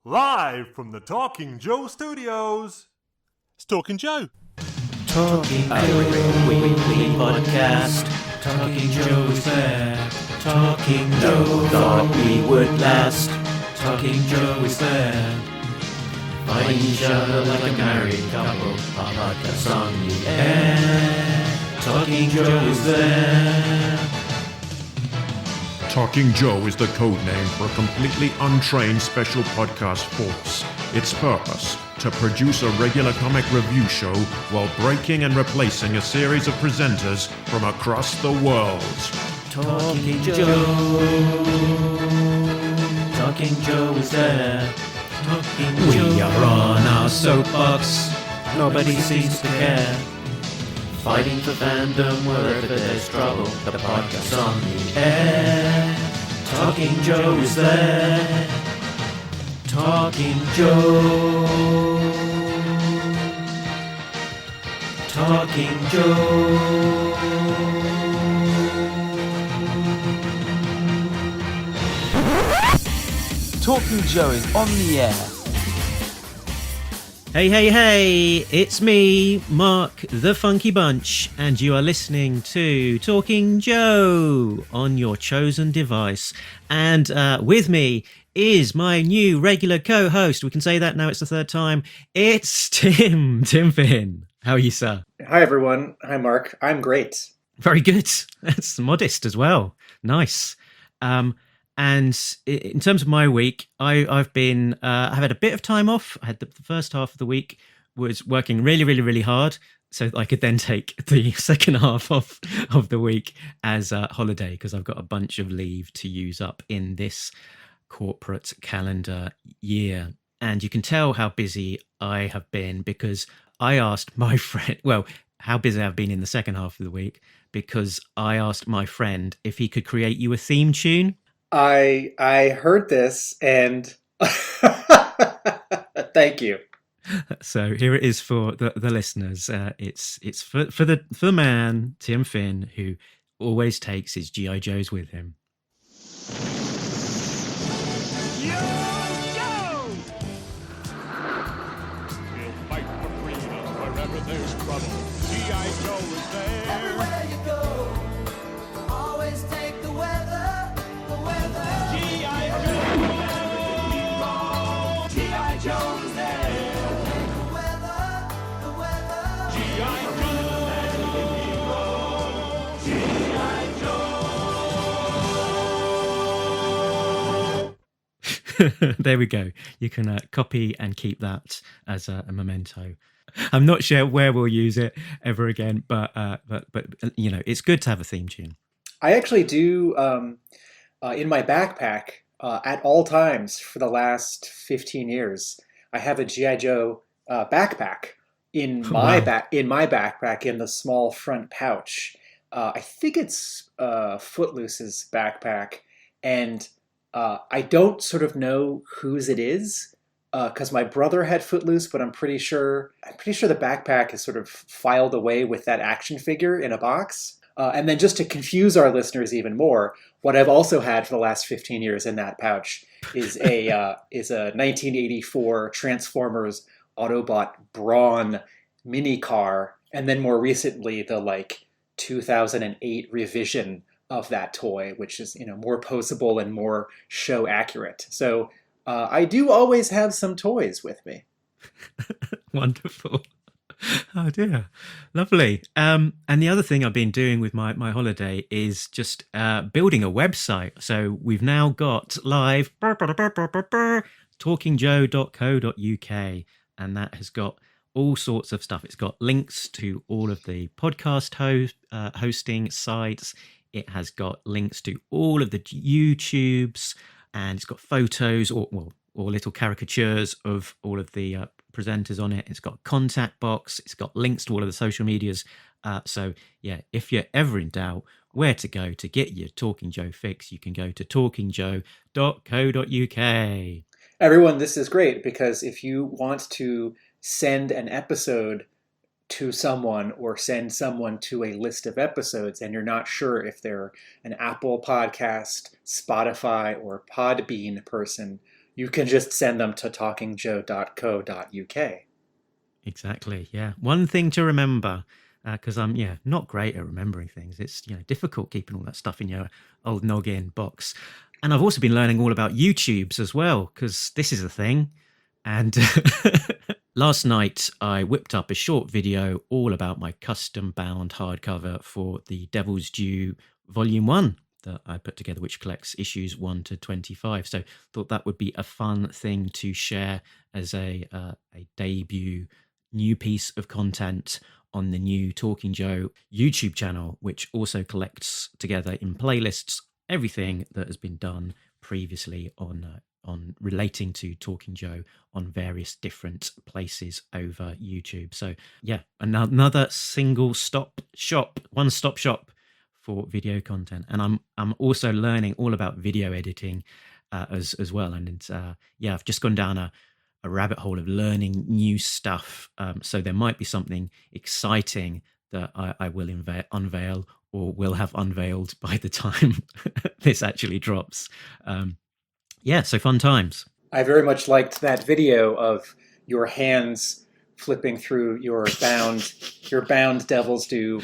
Live from the Talking Joe studios, it's Talking Joe. Talking Joe Weekly Podcast. Talking Joe is there. Talking Joe thought we would last. Talking Joe is there. Find each other like a married couple. Our podcast on the air. Talking Joe is there. Talking Joe is the code name for a completely untrained special podcast force. Its purpose, to produce a regular comic review show while breaking and replacing a series of presenters from across the world. Talking Joe. Talking Joe is there. Talking Joe. We are on our soapbox. Nobody seems to care. Fighting for fandom wherever there's trouble. The podcast on the air. Talking Joe is there. Talking Joe. Talking Joe. Talking Joe is on the air. Hey, it's me, Mark the Funky Bunch, and you are listening to Talking Joe on your chosen device. And with me is my new regular co-host. We can say that now, it's the third time. It's Tim Finn. How are you, sir? Hi, everyone. Hi, Mark. I'm great. Very good. That's modest as well. Nice. And in terms of my week, I've had a bit of time off. I had the first half of the week was working really hard, so I could then take the second half of the week as a holiday because I've got a bunch of leave to use up in this corporate calendar year. And you can tell how busy I have been because I asked my friend, well, how busy I've been in the second half of the week, because I asked my friend if he could create you a theme tune. I heard this and thank you. So here it is for the listeners. It's for the man Tim Finn, who always takes his G.I. Joes with him. Yo! We'll fight for freedom wherever there's trouble. G.I. Joe is there. Everywhere you go, always take the weather, the weather. G.I. Joe! G.I. Joe is there. The weather, the weather. G.I. There we go. You can copy and keep that as a memento. I'm not sure where we'll use it ever again, but you know, it's good to have a theme tune. I actually do, in my backpack, at all times for the last 15 years, I have a G.I. Joe backpack in my backpack in the small front pouch. I think it's Footloose's backpack, and I don't sort of know whose it is because my brother had Footloose, but I'm pretty sure the backpack is sort of filed away with that action figure in a box. And then just to confuse our listeners even more, what I've also had for the last 15 years in that pouch is a 1984 Transformers Autobot Brawn mini car, and then more recently the 2008 revision of that toy, which is more poseable and more show accurate. So I do always have some toys with me. Wonderful. Oh dear, lovely. And the other thing I've been doing with my holiday is just building a website. So we've now got live talkingjoe.co.uk, and that has got all sorts of stuff. It's got links to all of the podcast hosting sites. It has got links to all of the YouTubes, and it's got photos or little caricatures of all of the presenters on it. It's got a contact box. It's got links to all of the social medias. So yeah, if you're ever in doubt where to go to get your Talking Joe fix, you can go to talkingjoe.co.uk. Everyone, this is great because if you want to send an episode to someone or send someone to a list of episodes and you're not sure if they're an Apple podcast, Spotify, or Podbean person, you can just send them to talkingjoe.co.uk. Exactly. Yeah. One thing to remember, because I'm not great at remembering things. It's difficult keeping all that stuff in your old noggin box. And I've also been learning all about YouTubes as well, because this is a thing. And last night I whipped up a short video all about my custom bound hardcover for the Devil's Due Volume 1 that I put together, which collects issues 1 to 25. So thought that would be a fun thing to share as a debut new piece of content on the new Talking Joe YouTube channel, which also collects together in playlists everything that has been done previously on relating to Talking Joe on various different places over YouTube. So yeah, another one stop shop for video content. And I'm also learning all about video editing as well. And I've just gone down a rabbit hole of learning new stuff. So there might be something exciting that I will unveil or will have unveiled by the time this actually drops. So fun times. I very much liked that video of your hands flipping through your bound Devil's Due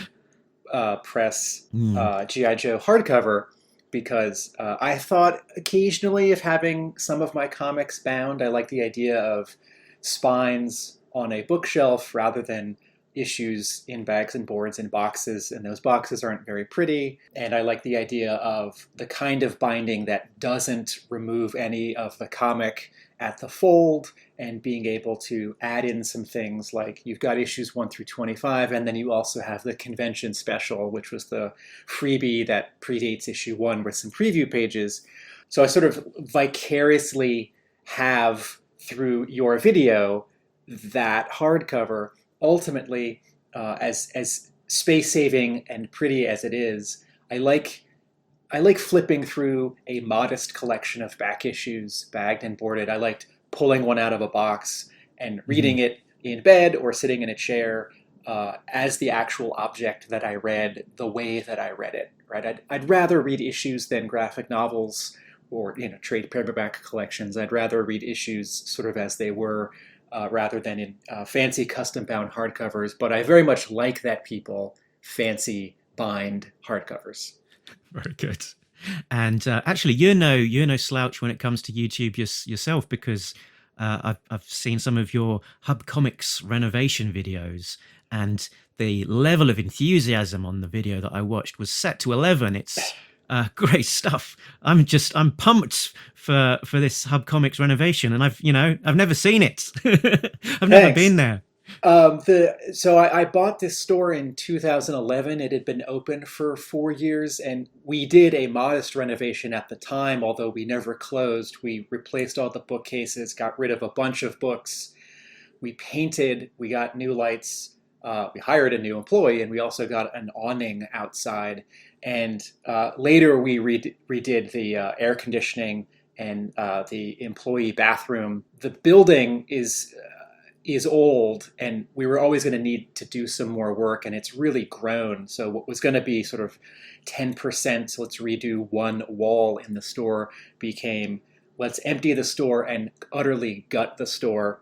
press G.I. Joe hardcover, because I thought occasionally of having some of my comics bound. I like the idea of spines on a bookshelf rather than issues in bags and boards and boxes, and those boxes aren't very pretty. And I like the idea of the kind of binding that doesn't remove any of the comic at the fold, and being able to add in some things like you've got issues 1 through 25, and then you also have the convention special, which was the freebie that predates issue 1 with some preview pages. So I sort of vicariously have, through your video, that hardcover. Ultimately, as space-saving and pretty as it is, I like flipping through a modest collection of back issues, bagged and boarded. I liked pulling one out of a box and reading it in bed or sitting in a chair as the actual object that I read, the way that I read it. Right? I'd rather read issues than graphic novels or trade paperback collections. I'd rather read issues sort of as they were, rather than in fancy custom-bound hardcovers. But I very much like that people fancy bind hardcovers. Very good. And actually, you're no slouch when it comes to YouTube yourself, because I've seen some of your Hub Comics renovation videos, and the level of enthusiasm on the video that I watched was set to 11. It's great stuff. I'm pumped for this Hub Comics renovation, and I've never seen it. I've never been there. So I bought this store in 2011. It had been open for 4 years, and we did a modest renovation at the time, although we never closed. We replaced all the bookcases, got rid of a bunch of books. We painted, we got new lights, we hired a new employee, and we also got an awning outside. And later we redid the air conditioning and the employee bathroom. The building is old, and we were always going to need to do some more work, and it's really grown. So what was going to be sort of 10%, so let's redo one wall in the store, became let's empty the store and utterly gut the store.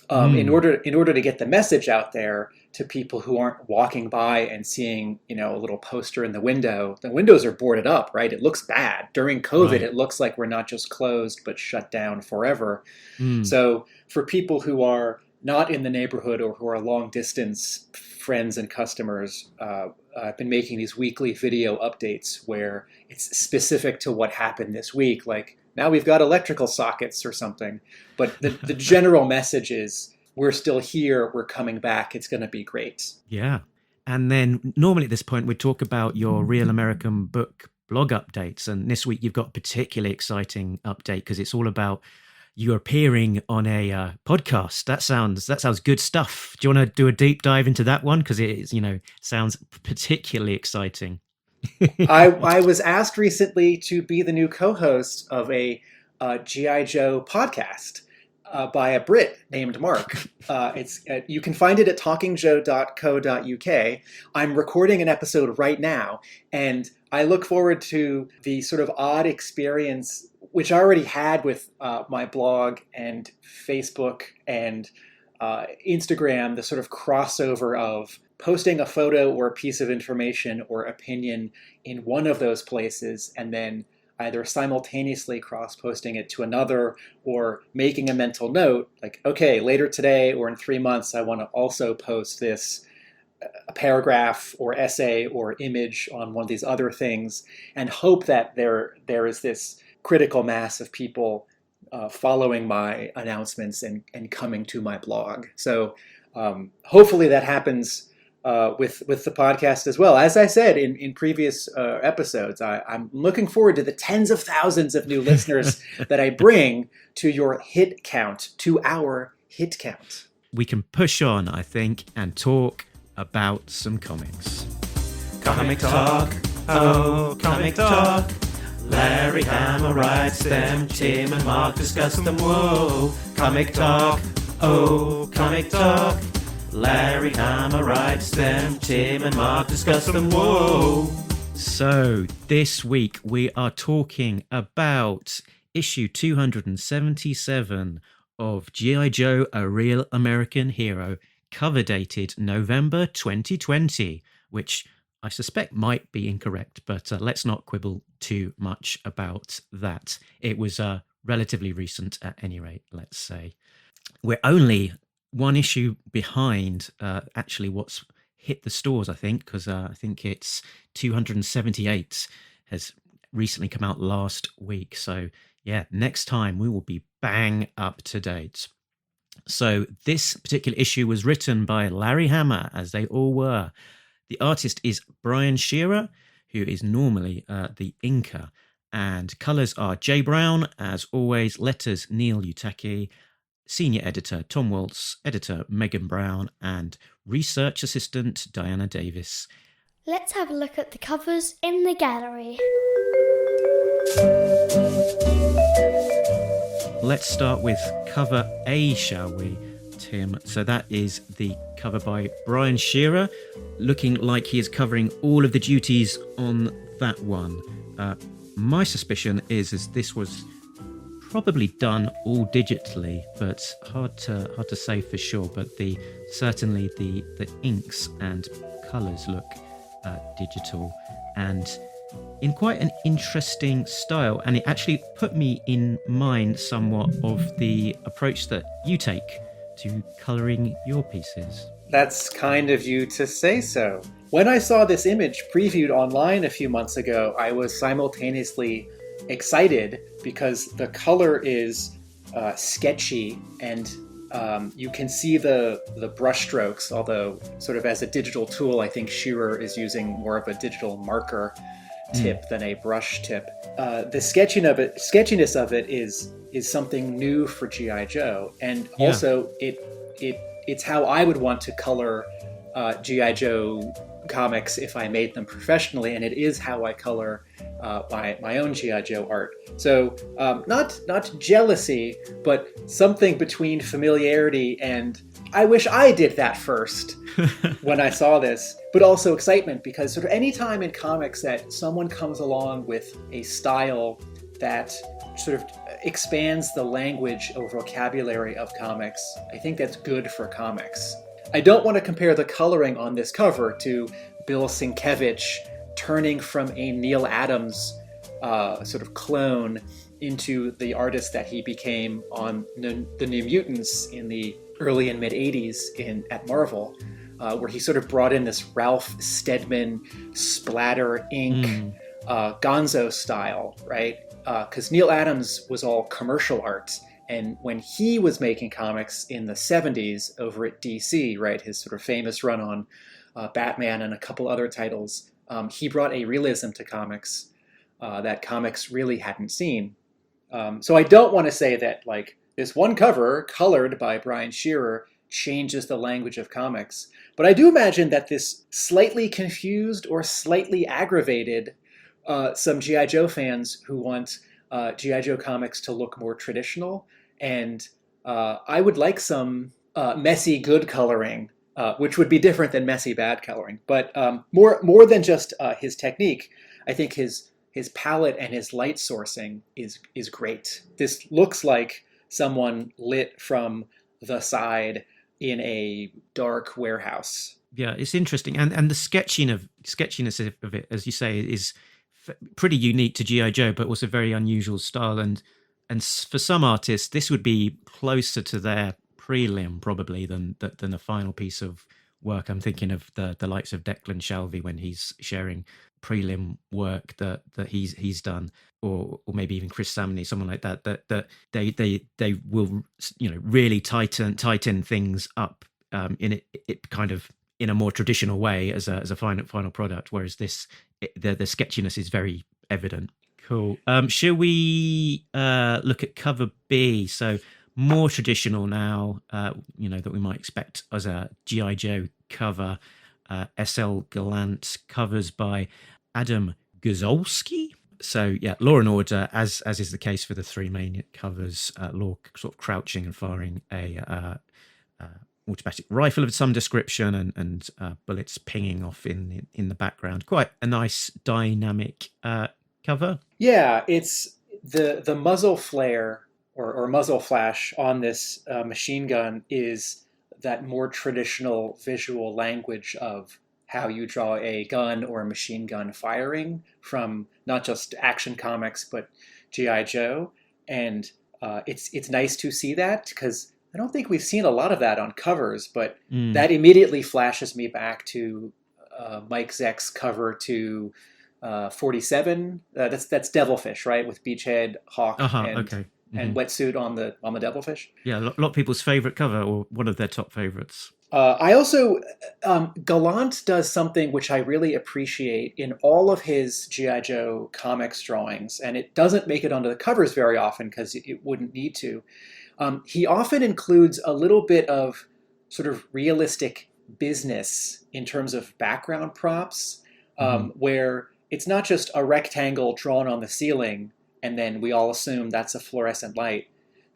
In order to get the message out there to people who aren't walking by and seeing, a little poster in the window. The windows are boarded up, right? It looks bad. During COVID, right. It looks like we're not just closed, but shut down forever. So for people who are not in the neighborhood or who are long distance friends and customers, I've been making these weekly video updates where it's specific to what happened this week. Like, now we've got electrical sockets or something. But the general message is, we're still here, we're coming back, it's going to be great. Yeah. And then normally at this point, we talk about your Real American Book blog updates. And this week you've got a particularly exciting update because it's all about you appearing on a podcast. That sounds good stuff. Do you want to do a deep dive into that one? Because it is, sounds particularly exciting. I was asked recently to be the new co-host of a G.I. Joe podcast by a Brit named Mark. You can find it at talkingjoe.co.uk. I'm recording an episode right now, and I look forward to the sort of odd experience. which I already had with my blog and Facebook and Instagram, the sort of crossover of posting a photo or a piece of information or opinion in one of those places and then either simultaneously cross-posting it to another or making a mental note like, okay, later today or in 3 months, I want to also post this a paragraph or essay or image on one of these other things, and hope that there is this critical mass of people following my announcements and coming to my blog. So hopefully that happens with the podcast as well. As I said in previous episodes, I'm looking forward to the tens of thousands of new listeners that I bring to your hit count, to our hit count. We can push on, I think, and talk about some comics. Comic talk, oh, comic talk. Larry Hammer writes them, Tim and Mark discuss them, whoa. Comic talk, oh, comic talk. Larry Hammer writes them, Tim and Mark discuss them, whoa. So, this week we are talking about issue 277 of G.I. Joe, A Real American Hero, cover dated November 2020, which I suspect might be incorrect, but let's not quibble too much about that. It was relatively recent at any rate, let's say. We're only one issue behind actually what's hit the stores, I think, because I think it's 278 has recently come out last week. So yeah, next time we will be bang up to date. So this particular issue was written by Larry Hammer, as they all were. The artist is Brian Shearer, who is normally the inker. And colours are Jay Brown, as always, letters Neil Utaki, senior editor Tom Waltz, editor Megan Brown, and research assistant Diana Davis. Let's have a look at the covers in the gallery. Let's start with cover A, shall we, Tim? So that is the cover by Brian Shearer, looking like he is covering all of the duties on that one. My suspicion is this was probably done all digitally, but hard to say for sure. But certainly the inks and colours look digital and in quite an interesting style, and it actually put me in mind somewhat of the approach that you take to colouring your pieces. That's kind of you to say so. When I saw this image previewed online a few months ago, I was simultaneously excited because the color is sketchy and you can see the brush strokes, although sort of as a digital tool, I think Shearer is using more of a digital marker tip than a brush tip. The sketchiness of it is something new for G.I. Joe, and also it's how I would want to color G.I. Joe comics if I made them professionally, and it is how I color my own G.I. Joe art. So not jealousy, but something between familiarity and I wish I did that first when I saw this, but also excitement, because sort of any time in comics that someone comes along with a style that sort of expands the language or vocabulary of comics, I think that's good for comics. I don't want to compare the coloring on this cover to Bill Sienkiewicz turning from a Neil Adams sort of clone into the artist that he became on the New Mutants in the early and mid 80s at Marvel, where he sort of brought in this Ralph Steadman splatter ink gonzo style, right? Because Neil Adams was all commercial art. And when he was making comics in the 70s over at DC, right, his sort of famous run on Batman and a couple other titles, he brought a realism to comics that comics really hadn't seen. So I don't want to say that like this one cover colored by Brian Shearer changes the language of comics, but I do imagine that this slightly confused or slightly aggravated some G.I. Joe fans who want G.I. Joe comics to look more traditional, and I would like some messy good coloring, which would be different than messy bad coloring. But more than just his technique, I think his his palette and his light sourcing is great. This looks like someone lit from the side in a dark warehouse. Yeah, it's interesting, and the sketchiness of it, as you say, is pretty unique to GI Joe, but also very unusual style. And for some artists, this would be closer to their prelim probably than a final piece of work. I'm thinking of the likes of Declan Shalvey when he's sharing prelim work that he's done, or maybe even Chris Samney, someone like that. That they will really tighten things up in it kind of in a more traditional way as a final product. Whereas this, the sketchiness is very evident. Cool. Shall we look at cover B? So more traditional now, that we might expect as a G.I. Joe cover. S.L. Gallant, covers by Adam Guzolski. So yeah, Law and Order, as is the case for the three main covers. Law sort of crouching and firing a automatic rifle of some description, and bullets pinging off in the background. Quite a nice dynamic cover. Yeah, it's the muzzle flare or muzzle flash on this machine gun is that more traditional visual language of how you draw a gun or a machine gun firing from not just Action Comics but G.I. Joe, and it's nice to see that because I don't think we've seen a lot of that on covers, but that immediately flashes me back to Mike Zeck's cover to 47. That's Devilfish, right, with Beachhead, Hawk, and Wetsuit on the Devilfish. Yeah, a lot of people's favorite cover, or one of their top favorites. I also Gallant does something which I really appreciate in all of his G.I. Joe comics drawings, and it doesn't make it onto the covers very often because it wouldn't need to. He often includes a little bit of sort of realistic business in terms of background props, where it's not just a rectangle drawn on the ceiling and then we all assume that's a fluorescent light.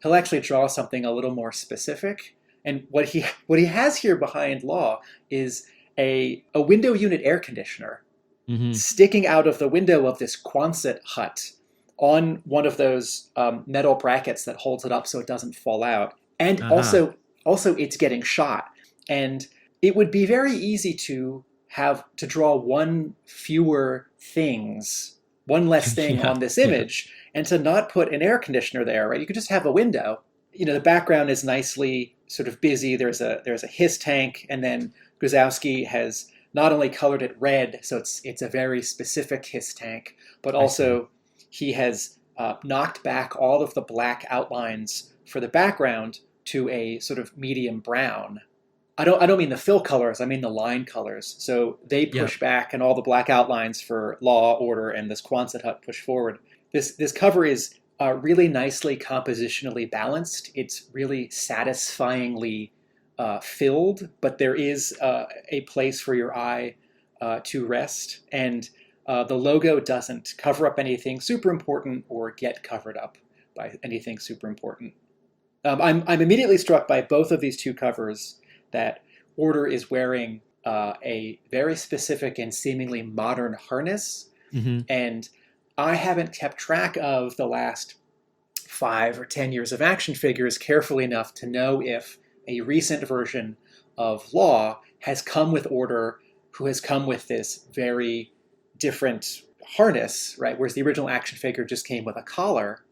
He'll actually draw something a little more specific. And what he has here behind Law is a window unit air conditioner sticking out of the window of this Quonset hut on one of those metal brackets that holds it up so it doesn't fall out. And also it's getting shot. And it would be very easy to draw one less thing on this image, and to not put an air conditioner there, right? You could just have a window. The background is nicely sort of busy. There's a HISS tank, and then Guzowski has not only colored it red, so it's a very specific HISS tank, but also he has knocked back all of the black outlines for the background to a sort of medium brown. I don't mean the fill colors, I mean the line colors. So they push back, and all the black outlines for Law, Order, and this Quonset hut push forward. This cover is really nicely compositionally balanced. It's really satisfyingly filled, but there is a place for your eye to rest. And the logo doesn't cover up anything super important or get covered up by anything super important. I'm immediately struck by both of these two covers that Order is wearing a very specific and seemingly modern harness. And I haven't kept track of the last 5 or 10 years of action figures carefully enough to know if a recent version of Law has come with Order, who has come with this very different harness, right? Whereas the original action figure just came with a collar.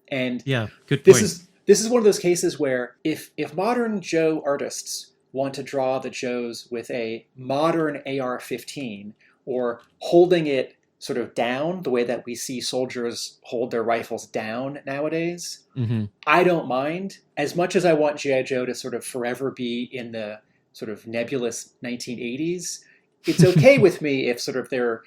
And good point. This is one of those cases where if modern Joe artists want to draw the Joes with a modern AR-15 or holding it sort of down the way that we see soldiers hold their rifles down nowadays, I don't mind. As much as I want G.I. Joe to sort of forever be in the sort of nebulous 1980s, it's okay with me if sort of their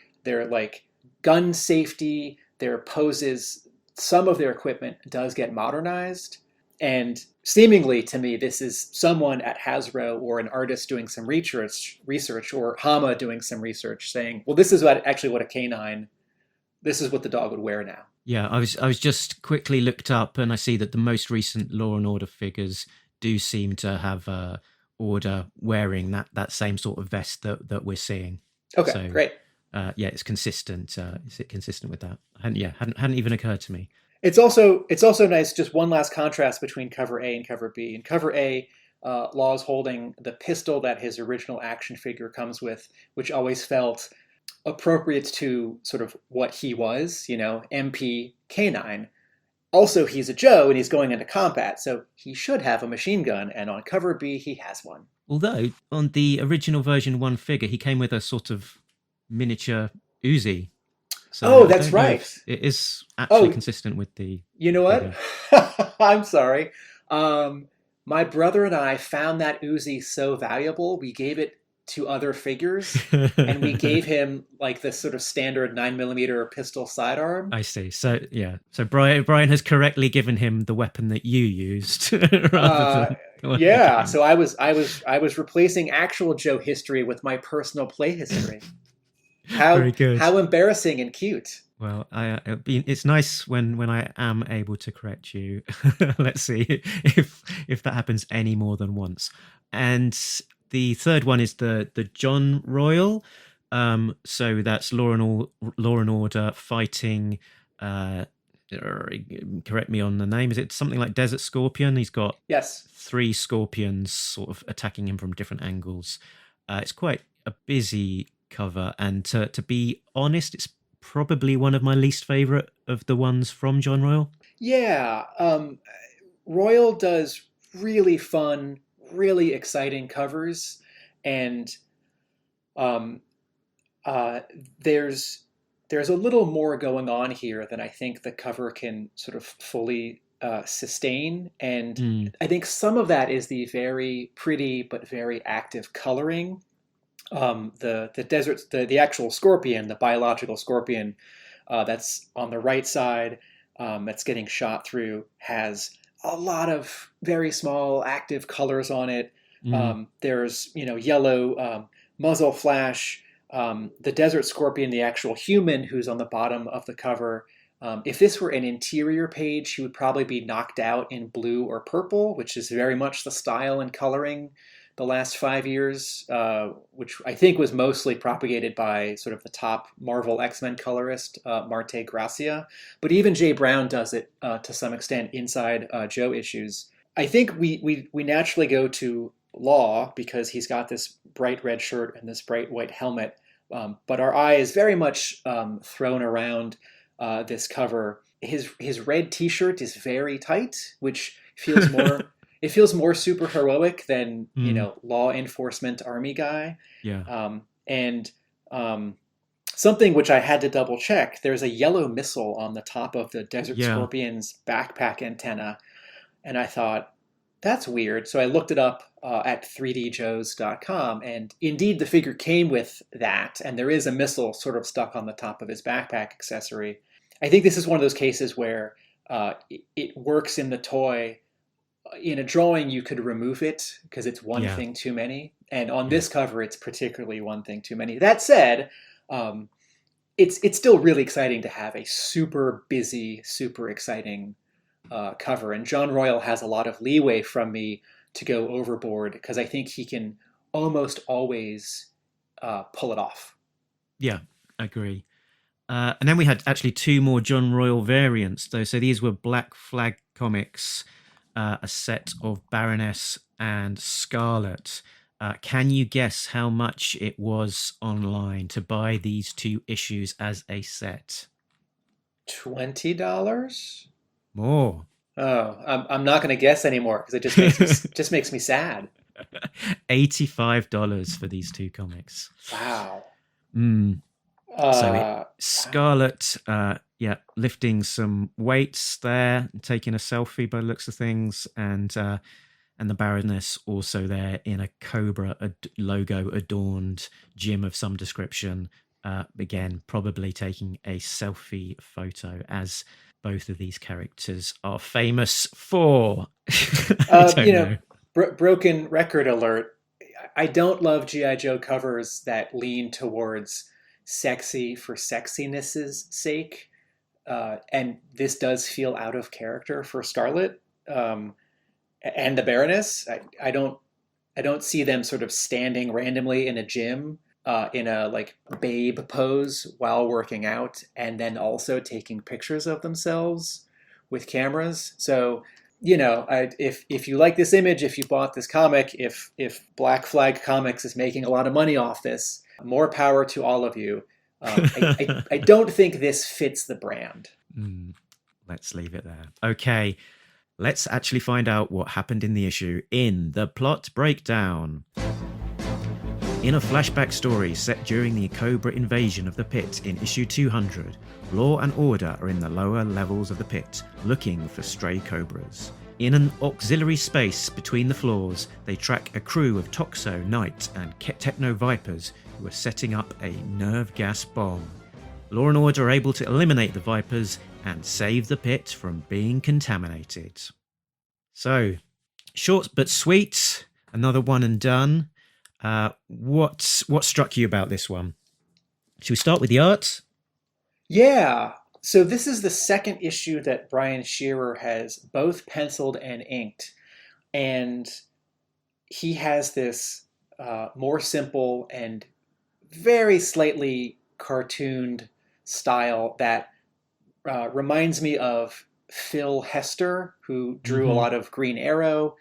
like gun safety, their poses, some of their equipment does get modernized. And seemingly to me, this is someone at Hasbro or an artist doing some research, or Hama doing some research, saying, well, this is what a canine, this is what the dog would wear now. Yeah, I was just quickly looked up, and I see that the most recent Law and Order figures do seem to have Order wearing that same sort of vest that we're seeing. Okay, great. yeah, it's consistent. Is it consistent with that? Hadn't even occurred to me. It's also nice. Just one last contrast between cover A and cover B. In cover A, Law's holding the pistol that his original action figure comes with, which always felt appropriate to sort of what he was, MP K9. Also, he's a Joe and he's going into combat, so he should have a machine gun. And on cover B, he has one. Although on the original version 1 figure, he came with a sort of miniature Uzi. So that's right. It is actually consistent with the. You know what? I'm sorry. My brother and I found that Uzi so valuable, we gave it to other figures, and we gave him like this sort of standard 9mm pistol sidearm. I see. So yeah. So Brian has correctly given him the weapon that you used. rather than yeah. So I was replacing actual Joe history with my personal play history. Very good. How embarrassing and cute. Well, it's nice when I am able to correct you. Let's see if that happens any more than once. And the third one is the John Royal. So that's Law and Order fighting. Correct me on the name. Is it something like Desert Scorpion? He's got 3 scorpions sort of attacking him from different angles. It's quite a busy cover, and to be honest, it's probably one of my least favorite of the ones from John Royal. Yeah, Royal does really fun, really exciting covers, and there's a little more going on here than I think the cover can sort of fully sustain, and I think some of that is the very pretty but very active coloring. The actual scorpion, the biological scorpion, that's on the right side, that's getting shot through, has a lot of very small active colors on it. There's yellow muzzle flash. The desert scorpion, the actual human who's on the bottom of the cover. If this were an interior page, he would probably be knocked out in blue or purple, which is very much the style and coloring the last 5 years, which I think was mostly propagated by sort of the top Marvel X-Men colorist, Marte Gracia. But even Jay Brown does it to some extent inside Joe issues. I think we naturally go to Law because he's got this bright red shirt and this bright white helmet. But our eye is very much thrown around this cover. His red T-shirt is very tight, which feels more... It feels more super heroic than, law enforcement army guy. Yeah. And something which I had to double check, there's a yellow missile on the top of the Desert Scorpion's backpack antenna. And I thought, that's weird. So I looked it up at 3djoes.com. And indeed, the figure came with that. And there is a missile sort of stuck on the top of his backpack accessory. I think this is one of those cases where it works in the toy. In a drawing, you could remove it because it's one thing too many. And on this cover, it's particularly one thing too many. That said, it's still really exciting to have a super busy, super exciting cover. And John Royal has a lot of leeway from me to go overboard because I think he can almost always pull it off. Yeah, I agree. And then we had actually 2 more John Royal variants, though. So these were Black Flag Comics, a set of Baroness and Scarlet. Can you guess how much it was online to buy these 2 issues as a set? $20? More. Oh, I'm not going to guess anymore because it just makes me sad. $85 for these 2 comics. Wow. So Scarlet, lifting some weights there, taking a selfie by the looks of things, and the Baroness also there in a Cobra logo adorned gym of some description. Again, probably taking a selfie photo, as both of these characters are famous for. Broken record alert. I don't love G.I. Joe covers that lean towards sexy for sexiness's sake. And this does feel out of character for Scarlet and the Baroness. I don't see them sort of standing randomly in a gym in a like babe pose while working out, and then also taking pictures of themselves with cameras. So, if you like this image, if you bought this comic, if Black Flag Comics is making a lot of money off this, more power to all of you. I don't think this fits the brand. Let's leave it there. Okay, let's actually find out what happened in the issue in the plot breakdown. In a flashback story set during the Cobra invasion of the pit in issue 200, Law and Order are in the lower levels of the pit, looking for stray cobras. In an auxiliary space between the floors, they track a crew of Toxo, Knight, and Techno Vipers who are setting up a nerve gas bomb. Law and Order are able to eliminate the Vipers and save the pit from being contaminated. So, short but sweet, another one and done. What struck you about this one? Should we start with the art? Yeah. So this is the second issue that Brian Shearer has both penciled and inked. And he has this more simple and very slightly cartooned style that reminds me of Phil Hester, who drew a lot of Green Arrow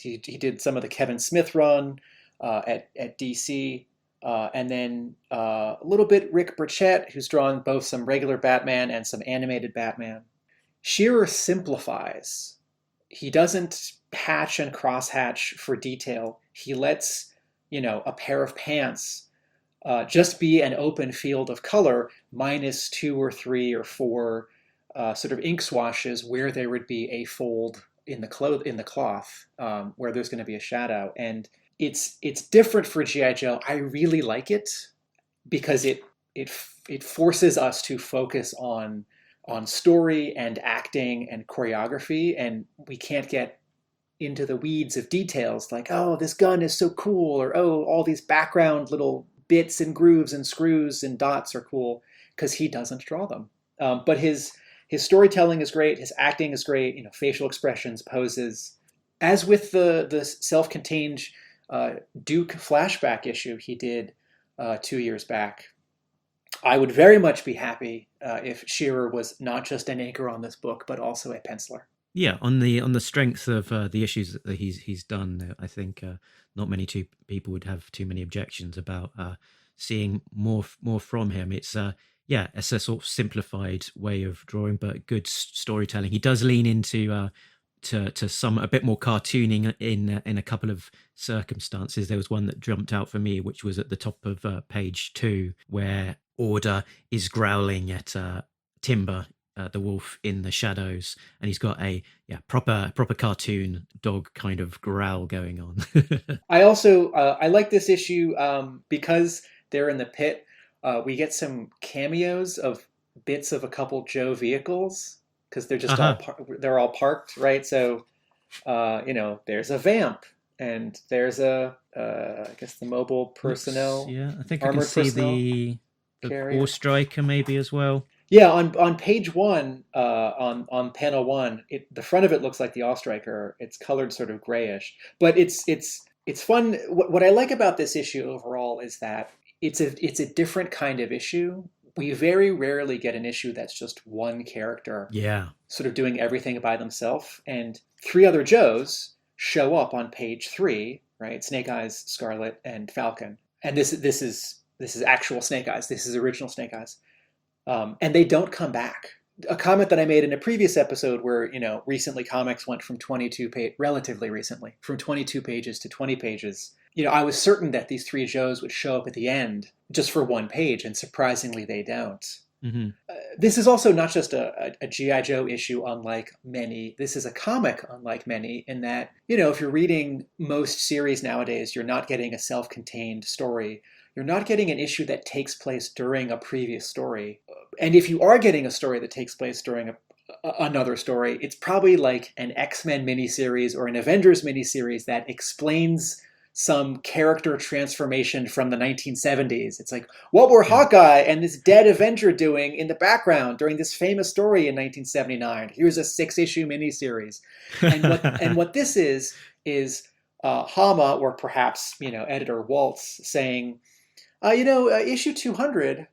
he did some of the Kevin Smith run at DC. And then a little bit Rick Burchett, who's drawn both some regular Batman and some animated Batman. Shearer simplifies. He doesn't hatch and crosshatch for detail. He lets, a pair of pants just be an open field of color minus 2 or 3 or 4 sort of ink swashes where there would be a fold in the cloth where there's going to be a shadow. And it's different for G.I. Joe. I really like it because it forces us to focus on story and acting and choreography, and we can't get into the weeds of details like, oh, this gun is so cool, or oh, all these background little bits and grooves and screws and dots are cool, because he doesn't draw them. But his storytelling is great, his acting is great, facial expressions, poses. As with the self-contained Duke flashback issue he did 2 years back, I would very much be happy if Shearer was not just an anchor on this book, but also a penciler. Yeah, on the strength of the issues that he's done, I think not many people would have too many objections about seeing more from him. It's it's a sort of simplified way of drawing, but good storytelling. He does lean into to some a bit more cartooning in a couple of circumstances. There was one that jumped out for me, which was at the top of page 2, where Order is growling at Timber, the wolf, in the shadows, and he's got a proper cartoon dog kind of growl going on. I also I like this issue because they're in the pit. We get some cameos of bits of a couple Joe vehicles, because they're just they're all parked, right? So there's a vamp, and there's I guess the mobile personnel. Yeah, I think I can see the Ore Striker maybe as well. Yeah, on page 1, on panel 1, the front of it looks like the All Striker. It's colored sort of grayish, but it's fun. What I like about this issue overall is that it's a different kind of issue. We very rarely get an issue that's just one character, sort of doing everything by themselves, and 3 other Joes show up on page 3, right? Snake Eyes, Scarlet, and Falcon, and this is actual Snake Eyes. This is original Snake Eyes. And they don't come back. A comment that I made in a previous episode where, recently comics went from relatively recently, from 22 pages to 20 pages. I was certain that these 3 Joes would show up at the end just for 1 page, and surprisingly they don't. Mm-hmm. This is also not just a G.I. Joe issue unlike many. This is a comic unlike many in that, if you're reading most series nowadays, you're not getting a self-contained story. You're not getting an issue that takes place during a previous story. And if you are getting a story that takes place during another story, it's probably like an X-Men miniseries or an Avengers miniseries that explains some character transformation from the 1970s. It's like, what were Hawkeye and this dead Avenger doing in the background during this famous story in 1979? Here's a 6-issue miniseries. And what this is Hama, or perhaps, editor Waltz, saying, Issue 200,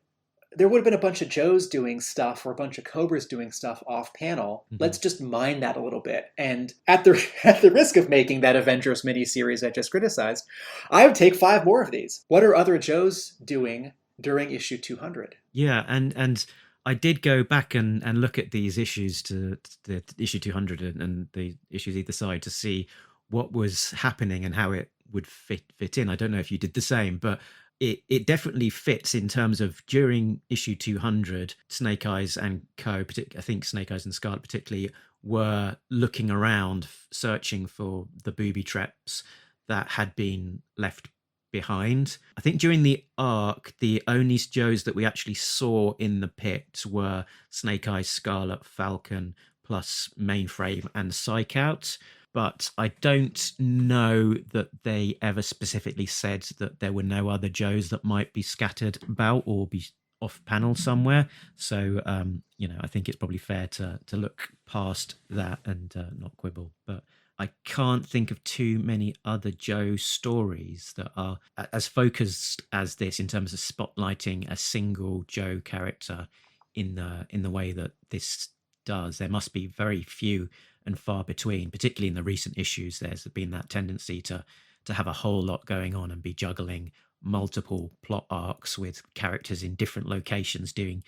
there would have been a bunch of Joes doing stuff or a bunch of Cobras doing stuff off panel. Mhm. Let's just mine that a little bit. And at the at the risk of making that Avengers miniseries I just criticized, I would take 5 more of these. What are other Joes doing during issue 200? Yeah, and I did go back and look at these issues to the issue 200 and the issues either side to see what was happening and how it would fit in. I don't know if you did the same, but it definitely fits in terms of during issue 200, Snake Eyes and Co. I think Snake Eyes and Scarlet particularly were looking around, searching for the booby traps that had been left behind. I think during the arc, the only Joes that we actually saw in the pit were Snake Eyes, Scarlet, Falcon, plus Mainframe and Psych Out. But I don't know that they ever specifically said that there were no other Joes that might be scattered about or be off panel somewhere. So, I think it's probably fair to look past that and not quibble. But I can't think of too many other Joe stories that are as focused as this in terms of spotlighting a single Joe character in the way that this does. There must be very few and far between, particularly in the recent issues. There's been that tendency to have a whole lot going on and be juggling multiple plot arcs with characters in different locations doing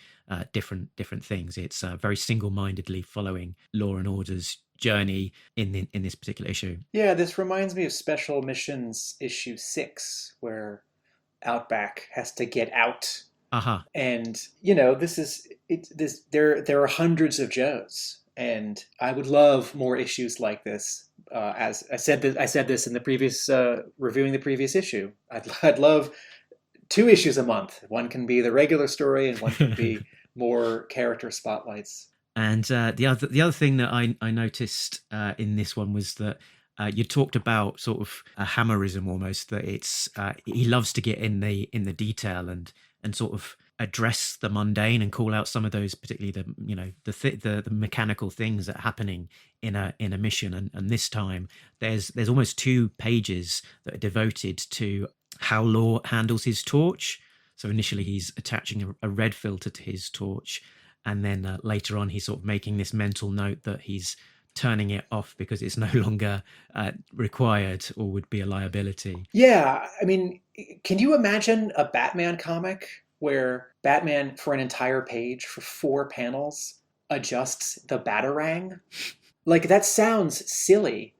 different things. It's very single-mindedly following Law and Order's journey in this particular issue. Yeah, this reminds me of Special Missions issue 6, where Outback has to get out. Uh-huh. And there are hundreds of Joes, and I would love more issues like this. As I said this in the previous reviewing the previous issue. I'd love 2 issues a month. One can be the regular story, and one can be more character spotlights. And the other thing that I noticed in this one was that you talked about sort of a Hammerism almost, that it's he loves to get in the detail and sort of address the mundane and call out some of those, particularly the mechanical things that are happening in a mission. And this time there's almost 2 pages that are devoted to how Law handles his torch. So initially he's attaching a red filter to his torch, and then later on he's sort of making this mental note that he's turning it off because it's no longer required or would be a liability. Yeah, I mean, can you imagine a Batman comic where Batman, for an entire page, for 4 panels, adjusts the Batarang? Like, that sounds silly.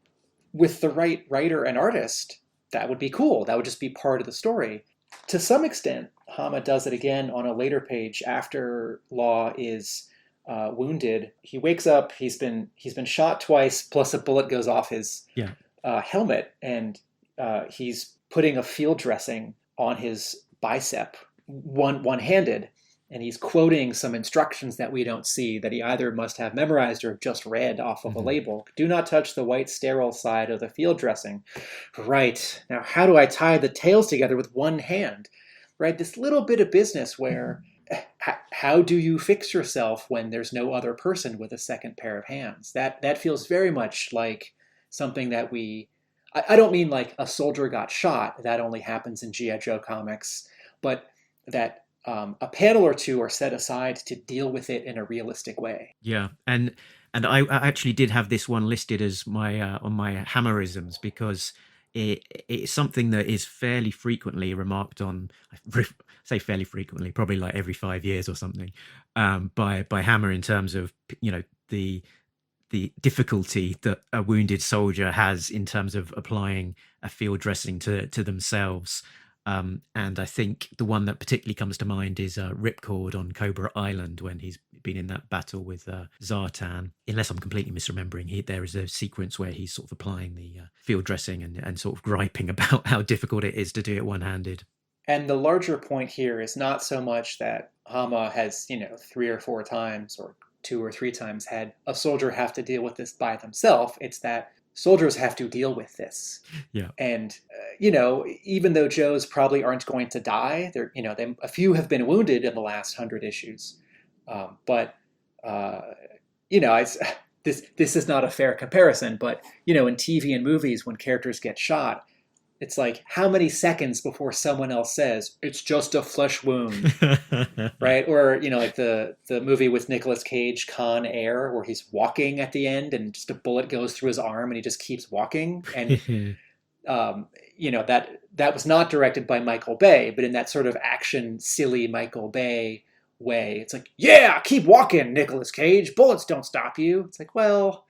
With the right writer and artist, that would be cool. That would just be part of the story. To some extent, Hama does it again on a later page after Law is wounded. He wakes up. He's been shot twice, plus a bullet goes off his helmet, and he's putting a field dressing on his bicep, one-handed, and he's quoting some instructions that we don't see, that he either must have memorized or just read off of a label. Do not touch the white sterile side of the field dressing. Right. Now, how do I tie the tails together with one hand? Right? This little bit of business where how do you fix yourself when there's no other person with a second pair of hands? That feels very much like something that I don't mean like a soldier got shot. That only happens in G.I. Joe comics. But that a panel or 2 are set aside to deal with it in a realistic way. Yeah, and I actually did have this one listed as my on my Hammerisms, because it's something that is fairly frequently remarked on. I say fairly frequently, probably like every 5 years or something, by Hammer, in terms of the difficulty that a wounded soldier has in terms of applying a field dressing to themselves. And I think the one that particularly comes to mind is Ripcord on Cobra Island, when he's been in that battle with Zartan. Unless I'm completely misremembering, there is a sequence where he's sort of applying the field dressing and sort of griping about how difficult it is to do it one-handed. And the larger point here is not so much that Hama has, 3 or 4 times or 2 or 3 times had a soldier have to deal with this by themselves. It's that soldiers have to deal with this. Yeah. And, even though Joes probably aren't going to die, a few have been wounded in the last 100 issues. This is not a fair comparison, but, in TV and movies, when characters get shot, It's like how many seconds before someone else says it's just a flesh wound, right? Or like the movie with Nicolas Cage, Con Air, where he's walking at the end and just a bullet goes through his arm and he just keeps walking. And that was not directed by Michael Bay, but in that sort of action, silly Michael Bay way, it's like, yeah, keep walking, Nicolas Cage. Bullets don't stop you. It's like, well,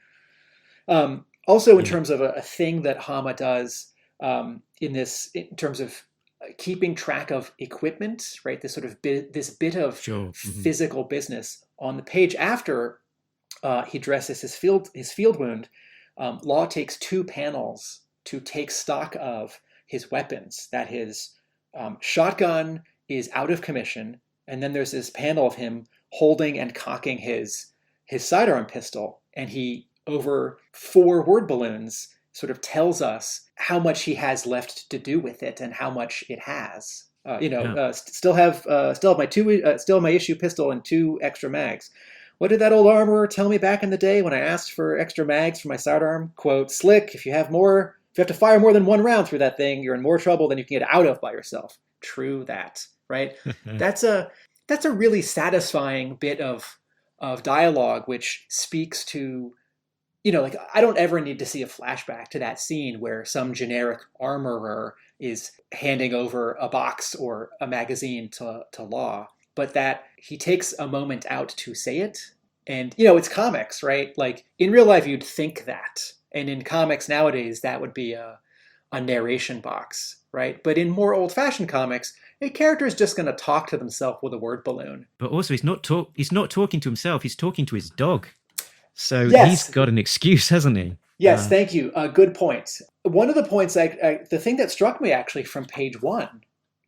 also in terms of a thing that Hama does in terms of keeping track of equipment, right? This sort of this bit of physical business on the page after he dresses his field wound. Law takes 2 panels to take stock of his weapons. That his shotgun is out of commission, and then there's this panel of him holding and cocking his sidearm pistol, and he, over 4 word balloons, sort of tells us how much he has left to do with it and how much it has. Still have my issue pistol and 2 extra mags. What did that old armorer tell me back in the day when I asked for extra mags for my sidearm? Quote, "Slick, if you have to fire more than 1 round through that thing, you're in more trouble than you can get out of by yourself." True that, right? That's a really satisfying bit of dialogue, which speaks to, I don't ever need to see a flashback to that scene where some generic armorer is handing over a box or a magazine to Law, but that he takes a moment out to say it. And, it's comics, right? Like, in real life, you'd think that. And in comics nowadays, that would be a narration box, right? But in more old-fashioned comics, a character is just going to talk to themselves with a word balloon. But also, he's not talking to himself. He's talking to his dog. So Yes. He's got an excuse, hasn't he? Yes, thank you. Good point. One of the points, the thing that struck me actually from page 1,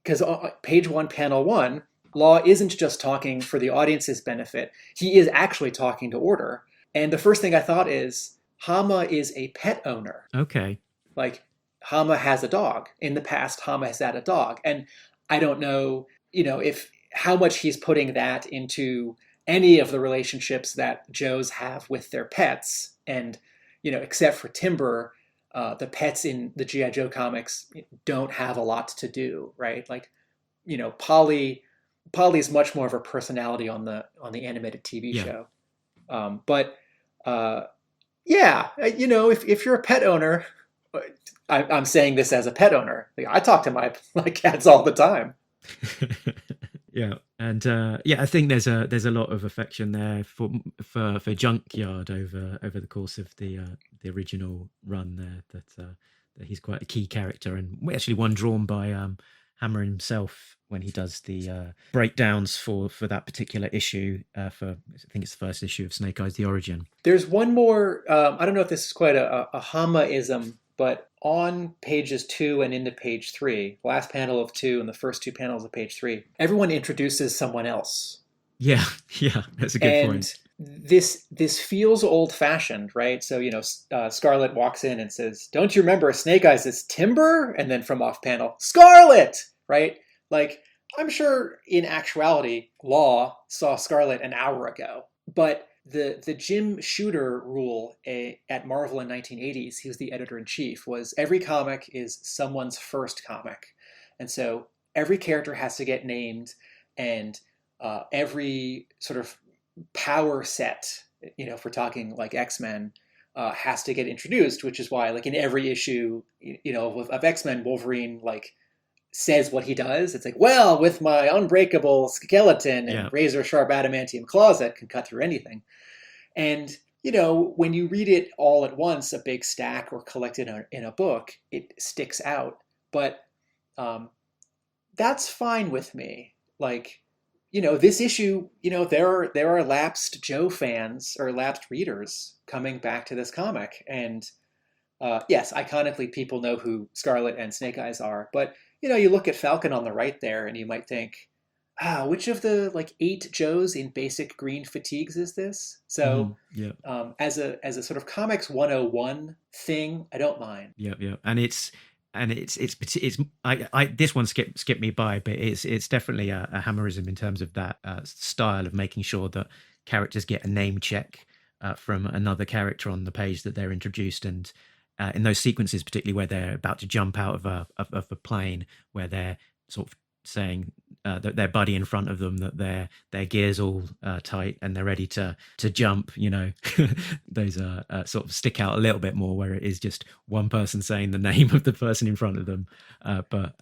because page 1, panel 1, Law isn't just talking for the audience's benefit. He is actually talking to order. And the first thing I thought is, Hama is a pet owner. Okay. Like, Hama has a dog. In the past, Hama has had a dog. And I don't know, if how much he's putting that into any of the relationships that Joes have with their pets. And, except for Timber, the pets in the G.I. Joe comics don't have a lot to do, right? Like, Polly's much more of a personality on the animated TV show. If you're a pet owner, I'm saying this as a pet owner. I talk to my cats all the time. Yeah, and I think there's a lot of affection there for Junkyard over the course of the original run there. That he's quite a key character, and actually one drawn by Hammer himself when he does the breakdowns for that particular issue. I think it's the first issue of Snake Eyes: The Origin. There's one more. I don't know if this is quite a Hama-ism, but on pages 2 and into page 3, last panel of 2 and the first 2 panels of page 3, everyone introduces someone else. Yeah, that's a good point. This feels old-fashioned, right? So, Scarlet walks in and says, "Don't you remember Snake Eyes is Timber?" And then from off panel, "Scarlet!" Right? Like, I'm sure in actuality, Law saw Scarlet an hour ago. But the Jim Shooter rule at Marvel in 1980s, he was the editor-in-chief, was every comic is someone's first comic. And so every character has to get named, and every sort of power set, if we're talking like X-Men, has to get introduced, which is why, like, in every issue, of X-Men, Wolverine, like, says what he does. It's like, well, with my unbreakable skeleton and razor sharp adamantium claws that can cut through anything. And, when you read it all at once, a big stack or collected in a book, it sticks out. But that's fine with me. Like, this issue, there are lapsed Joe fans or lapsed readers coming back to this comic. And yes, iconically, people know who Scarlet and Snake Eyes are. But, you look at Falcon on the right there and you might think, which of the 8 Joes in basic green fatigues is this? So as a sort of comics 101 thing, I don't mind. Yeah. And it's this one skipped me by, but it's definitely a Hammerism in terms of that style of making sure that characters get a name check from another character on the page that they're introduced, and in those sequences, particularly where they're about to jump out of a plane, where they're sort of saying that their buddy in front of them, that their gear's all tight and they're ready to jump. Those sort of stick out a little bit more, where it is just one person saying the name of the person in front of them. But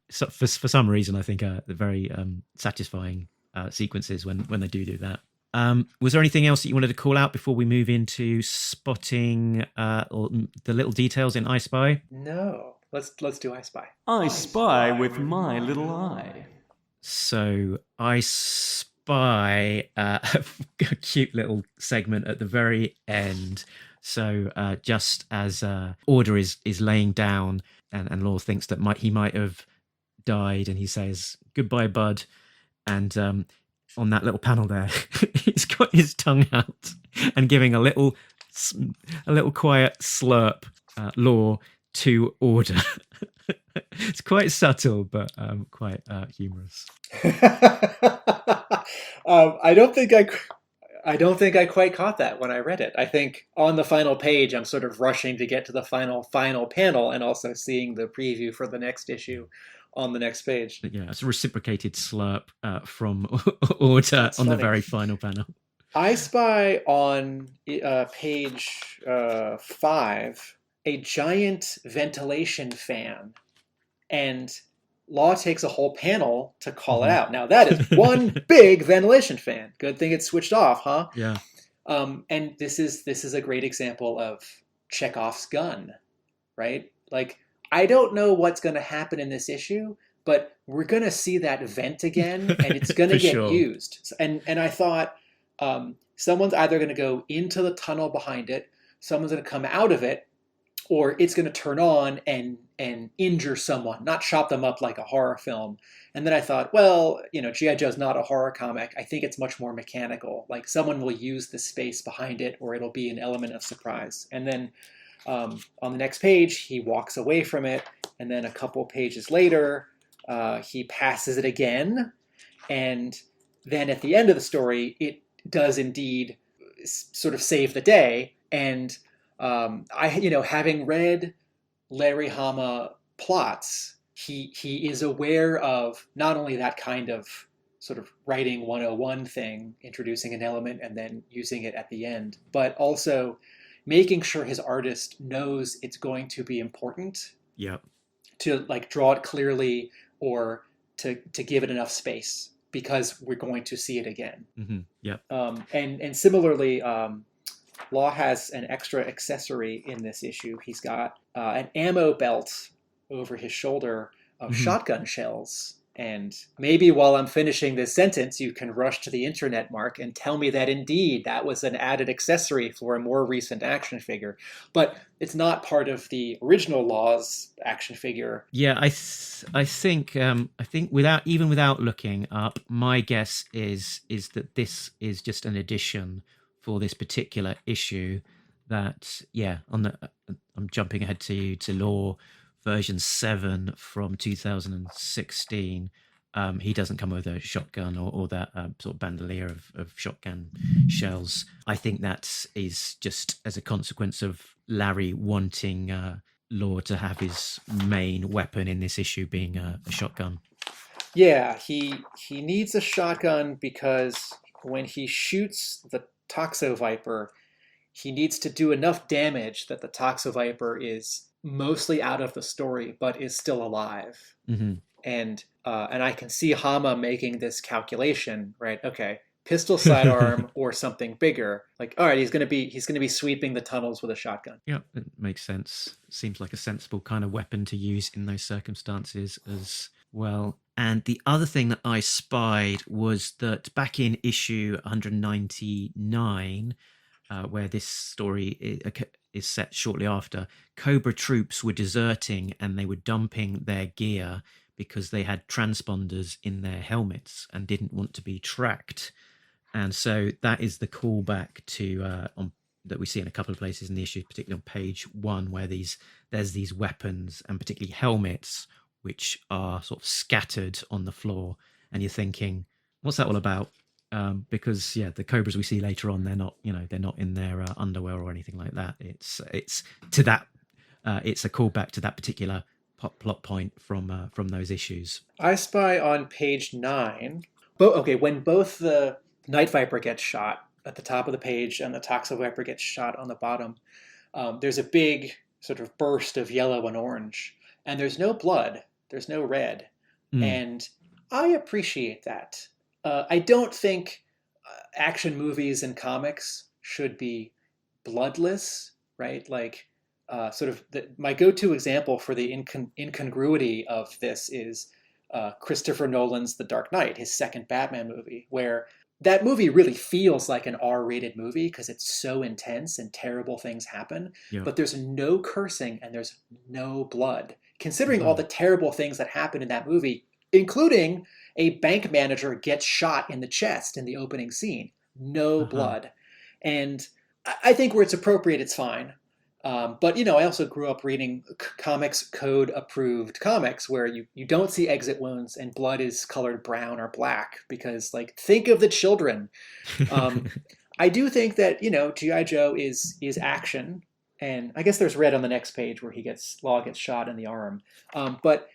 so for some reason, I think they're very satisfying sequences when they do that. Was there anything else that you wanted to call out before we move into spotting or the little details in I Spy? No, let's do I Spy. I spy with my little eye. So I Spy a cute little segment at the very end. So just as Order is laying down, and Law thinks that he might have died, and he says goodbye, bud, and on that little panel there, he's got his tongue out and giving a little quiet slurp, Law, to Order. It's quite subtle, but quite humorous. I don't think I quite caught that when I read it. I think on the final page, I'm sort of rushing to get to the final panel, and also seeing the preview for the next issue on the next page. Yeah, it's a reciprocated slurp from Order on the very final panel. I Spy on page 5 a giant ventilation fan, and Law takes a whole panel to call it out. Now that is one big ventilation fan. Good thing it's switched off, huh? Yeah. And this is a great example of Chekhov's gun, right? Like, I don't know what's going to happen in this issue, but we're going to see that vent again, and it's going to get used. And I thought someone's either going to go into the tunnel behind it, someone's going to come out of it, or it's going to turn on and injure someone, not chop them up like a horror film. And then I thought, well, G.I. Joe's not a horror comic. I think it's much more mechanical. Like, someone will use the space behind it, or it'll be an element of surprise. And then on the next page, he walks away from it, and then a couple pages later, he passes it again, and then at the end of the story, it does indeed sort of save the day. And having read Larry Hama plots, he is aware of not only that kind of sort of writing 101 thing, introducing an element and then using it at the end, but also making sure his artist knows it's going to be important. Yep. To like draw it clearly, or to give it enough space, because we're going to see it again. Mm-hmm. Yep. And similarly, Law has an extra accessory in this issue. He's got an ammo belt over his shoulder of shotgun shells. And maybe while I'm finishing this sentence, you can rush to the internet, Mark, and tell me that indeed that was an added accessory for a more recent action figure. But it's not part of the original Law's action figure. Yeah, I think without looking up, my guess is that this is just an addition for this particular issue. That I'm jumping ahead to Law version 7 from 2016. He doesn't come with a shotgun or that sort of bandolier of shotgun shells. I think that is just as a consequence of Larry wanting Law to have his main weapon in this issue being a shotgun. Yeah, he needs a shotgun because when he shoots the Toxo Viper, he needs to do enough damage that the Toxo Viper is mostly out of the story, but is still alive. Mm-hmm. And I can see Hama making this calculation, right? Okay, pistol sidearm or something bigger. Like, all right, he's gonna be sweeping the tunnels with a shotgun. Yeah, it makes sense. Seems like a sensible kind of weapon to use in those circumstances as well. And the other thing that I spied was that back in issue 199, where this story is set shortly after, Cobra troops were deserting and they were dumping their gear because they had transponders in their helmets and didn't want to be tracked. And so that is the callback to that we see in a couple of places in the issue, particularly on page 1, where there's these weapons and particularly helmets which are sort of scattered on the floor, and you're thinking, what's that all about? Because the Cobras we see later on, they're not in their underwear or anything like that. It's to that it's a callback to that particular plot point from those issues. I Spy on page 9. When both the Night Viper gets shot at the top of the page and the Toxo Viper gets shot on the bottom, there's a big sort of burst of yellow and orange, and there's no blood, there's no red. And I appreciate that. I don't think action movies and comics should be bloodless, right? Like, my go-to example for the incongruity of this is Christopher Nolan's The Dark Knight, his second Batman movie, where that movie really feels like an R-rated movie because it's so intense and terrible things happen, but there's no cursing and there's no blood. Considering all the terrible things that happen in that movie, including a bank manager gets shot in the chest in the opening scene, no blood. And I think where it's appropriate, it's fine. But, I also grew up reading comics code approved comics where you don't see exit wounds and blood is colored brown or black because, like, think of the children. I do think that, G.I. Joe is action. And I guess there's red on the next page where Law gets shot in the arm. But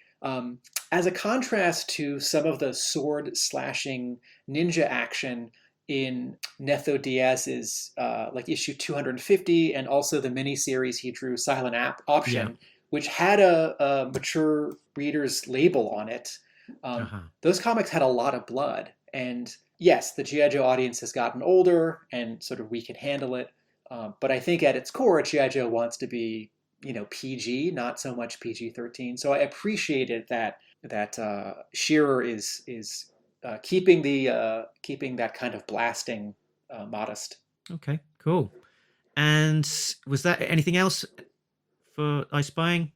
as a contrast to some of the sword slashing ninja action in Netho Diaz's like issue 250, and also the miniseries he drew, Silent Option, which had a mature reader's label on it. Those comics had a lot of blood. And yes, the G.I. Joe audience has gotten older and sort of we can handle it. But I think at its core, G.I. Joe wants to be, PG, not so much PG-13. So I appreciated that Shearer is keeping that kind of blasting modest. Okay, cool. And was that anything else for I Spying?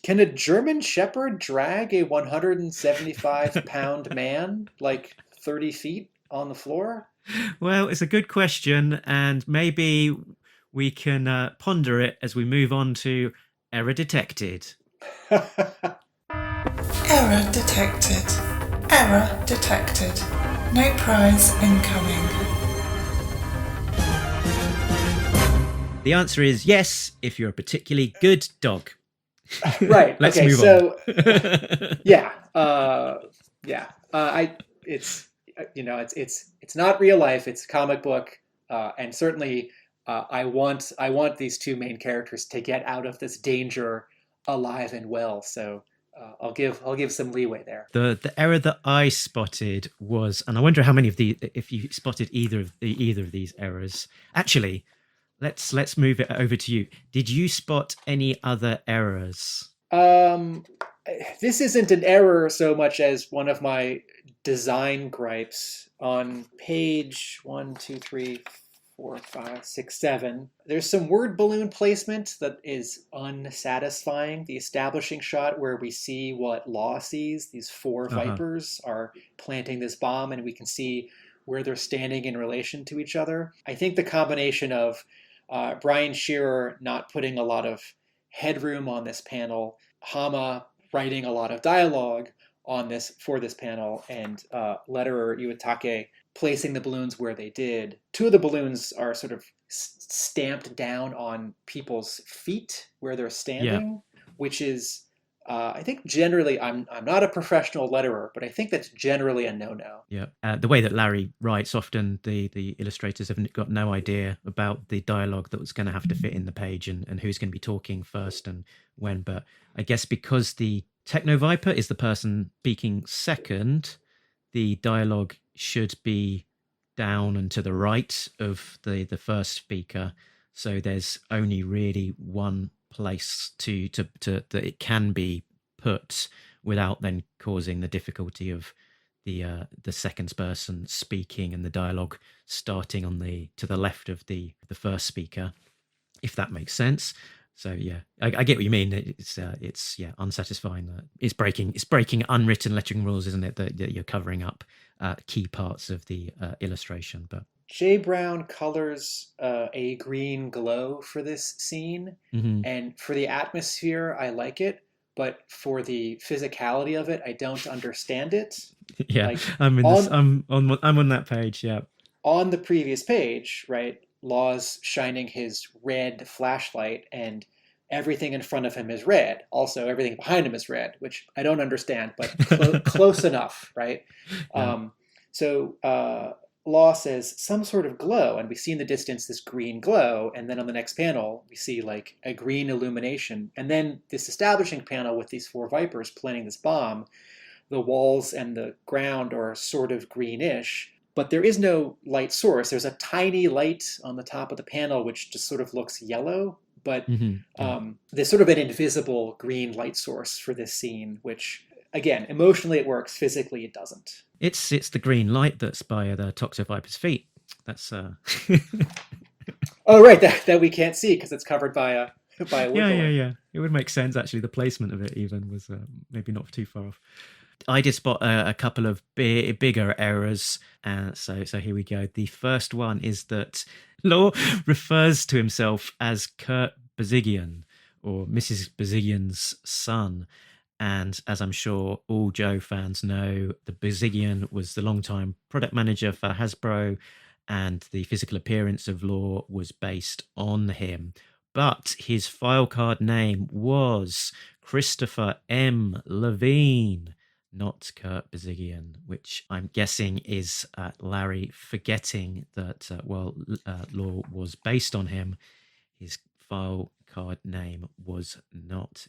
Can a German Shepherd drag a 175-pound man like 30 feet on the floor? Well, it's a good question, and maybe we can ponder it as we move on to Error Detected. Error detected. Error detected. No prize incoming. The answer is yes, if you're a particularly good dog. Right. Let's okay, move so, on. It's not real life. It's a comic book, and certainly I want these two main characters to get out of this danger alive and well. So I'll give some leeway there. The error that I spotted was, and I wonder how many if you spotted either of these errors. Actually, let's move it over to you. Did you spot any other errors? This isn't an error so much as one of my design gripes. On page 1, 2, 3, 4, 5, 6, 7, there's some word balloon placement that is unsatisfying. The establishing shot where we see what Law sees, these 4 Vipers are planting this bomb, and we can see where they're standing in relation to each other. I think the combination of Brian Shearer not putting a lot of headroom on this panel, Hama writing a lot of dialogue for this panel, and letterer Iwatake placing the balloons where they did. 2 of the balloons are sort of stamped down on people's feet where they're standing, which is, I think generally, I'm not a professional letterer, but I think that's generally a no-no. Yeah, the way that Larry writes, often the illustrators have got no idea about the dialogue that was going to have to fit in the page and who's going to be talking first and when. But I guess because the Techno Viper is the person speaking second, the dialogue should be down and to the right of the first speaker. So there's only really one place to that it can be put without then causing the difficulty of the second person speaking and the dialogue starting to the left of the first speaker, if that makes sense. So yeah, I get what you mean. It's unsatisfying. It's breaking unwritten lettering rules, isn't it? That you're covering up key parts of the illustration. But Jay Brown colors a green glow for this scene, and for the atmosphere, I like it. But for the physicality of it, I don't understand it. Yeah, like, I'm on that page. Yeah, on the previous page, right? Law's shining his red flashlight, and everything in front of him is red. Also, everything behind him is red, which I don't understand, but close enough, right? Yeah. Law says some sort of glow, and we see in the distance this green glow, and then on the next panel we see like a green illumination, and then this establishing panel with these 4 Vipers planning this bomb. The walls and the ground are sort of greenish, but there is no light source. There's a tiny light on the top of the panel which just sort of looks yellow, but there's sort of an invisible green light source for this scene, which, again, emotionally it works, physically it doesn't. It's the green light that's by the Toxoviper's feet. That's Oh, right, that we can't see because it's covered by a wiggler. Yeah. It would make sense, actually. The placement of it even was maybe not too far off. I did spot a couple of bigger errors. So here we go. The first one is that Law refers to himself as Kurt Bazigian, or Mrs. Bazigian's son. And as I'm sure all Joe fans know, the Bazigian was the longtime product manager for Hasbro, and the physical appearance of Law was based on him. But his file card name was Christopher M. Levine, not Kurt Bazigian, which I'm guessing is Larry forgetting that Law was based on him. His file card name was not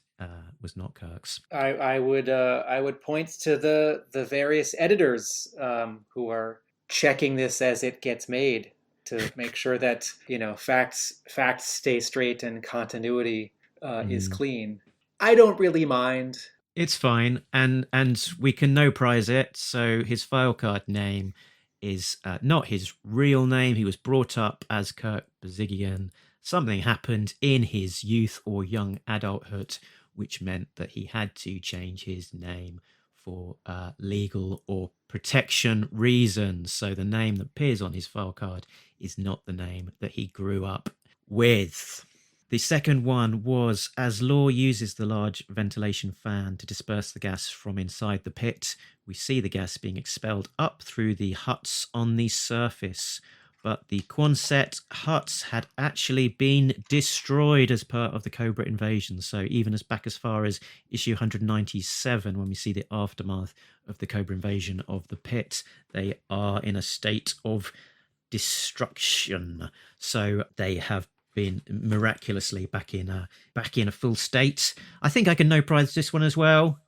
Kirk's. I would point to the various editors who are checking this as it gets made to make sure that facts stay straight and continuity is clean. I don't really mind. It's fine, and we can no prize it. So his file card name is not his real name. He was brought up as Kirk Bazigian. Something happened in his youth or young adulthood, which meant that he had to change his name for legal or protection reasons. So the name that appears on his file card is not the name that he grew up with. The second one was, as Law uses the large ventilation fan to disperse the gas from inside the pit, we see the gas being expelled up through the huts on the surface. But the Quonset huts had actually been destroyed as part of the Cobra invasion. So even as back as far as issue 197, when we see the aftermath of the Cobra invasion of the pit, they are in a state of destruction. So they have been miraculously back in a full state. I think I can no prize this one as well,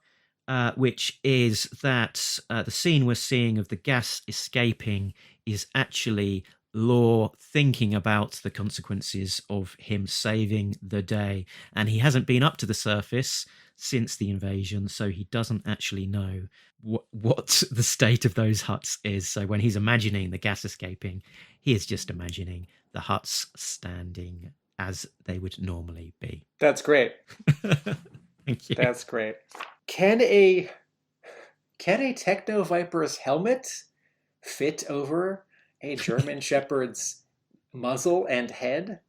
which is that the scene we're seeing of the gas escaping is actually Law thinking about the consequences of him saving the day, and he hasn't been up to the surface since the invasion, so he doesn't actually know what the state of those huts is. So when he's imagining the gas escaping, he is just imagining the huts standing as they would normally be. That's great. Thank you. That's great. Can a Techno Viper's helmet fit over a German Shepherd's muzzle and head?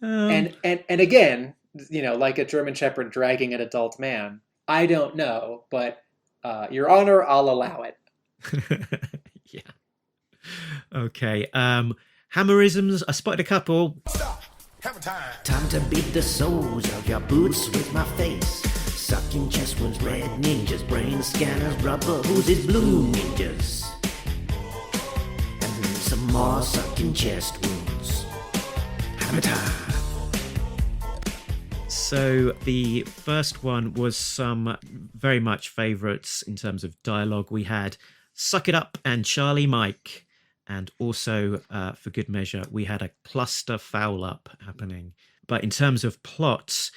And again, like a German Shepherd dragging an adult man. I don't know, but Your Honor, I'll allow it. Yeah. Okay. Hammerisms. I spotted a couple. Stop. Hammer time. Time to beat the soles of your boots with my face. Sucking chest wounds, red ninjas, brain scanners, rubber oozes, blue ninjas. And then some more sucking chest wounds. Hammer time. So the first one was some very much favourites in terms of dialogue. We had Suck It Up and Charlie Mike. And also, for good measure, we had a cluster foul up happening. But in terms of plots,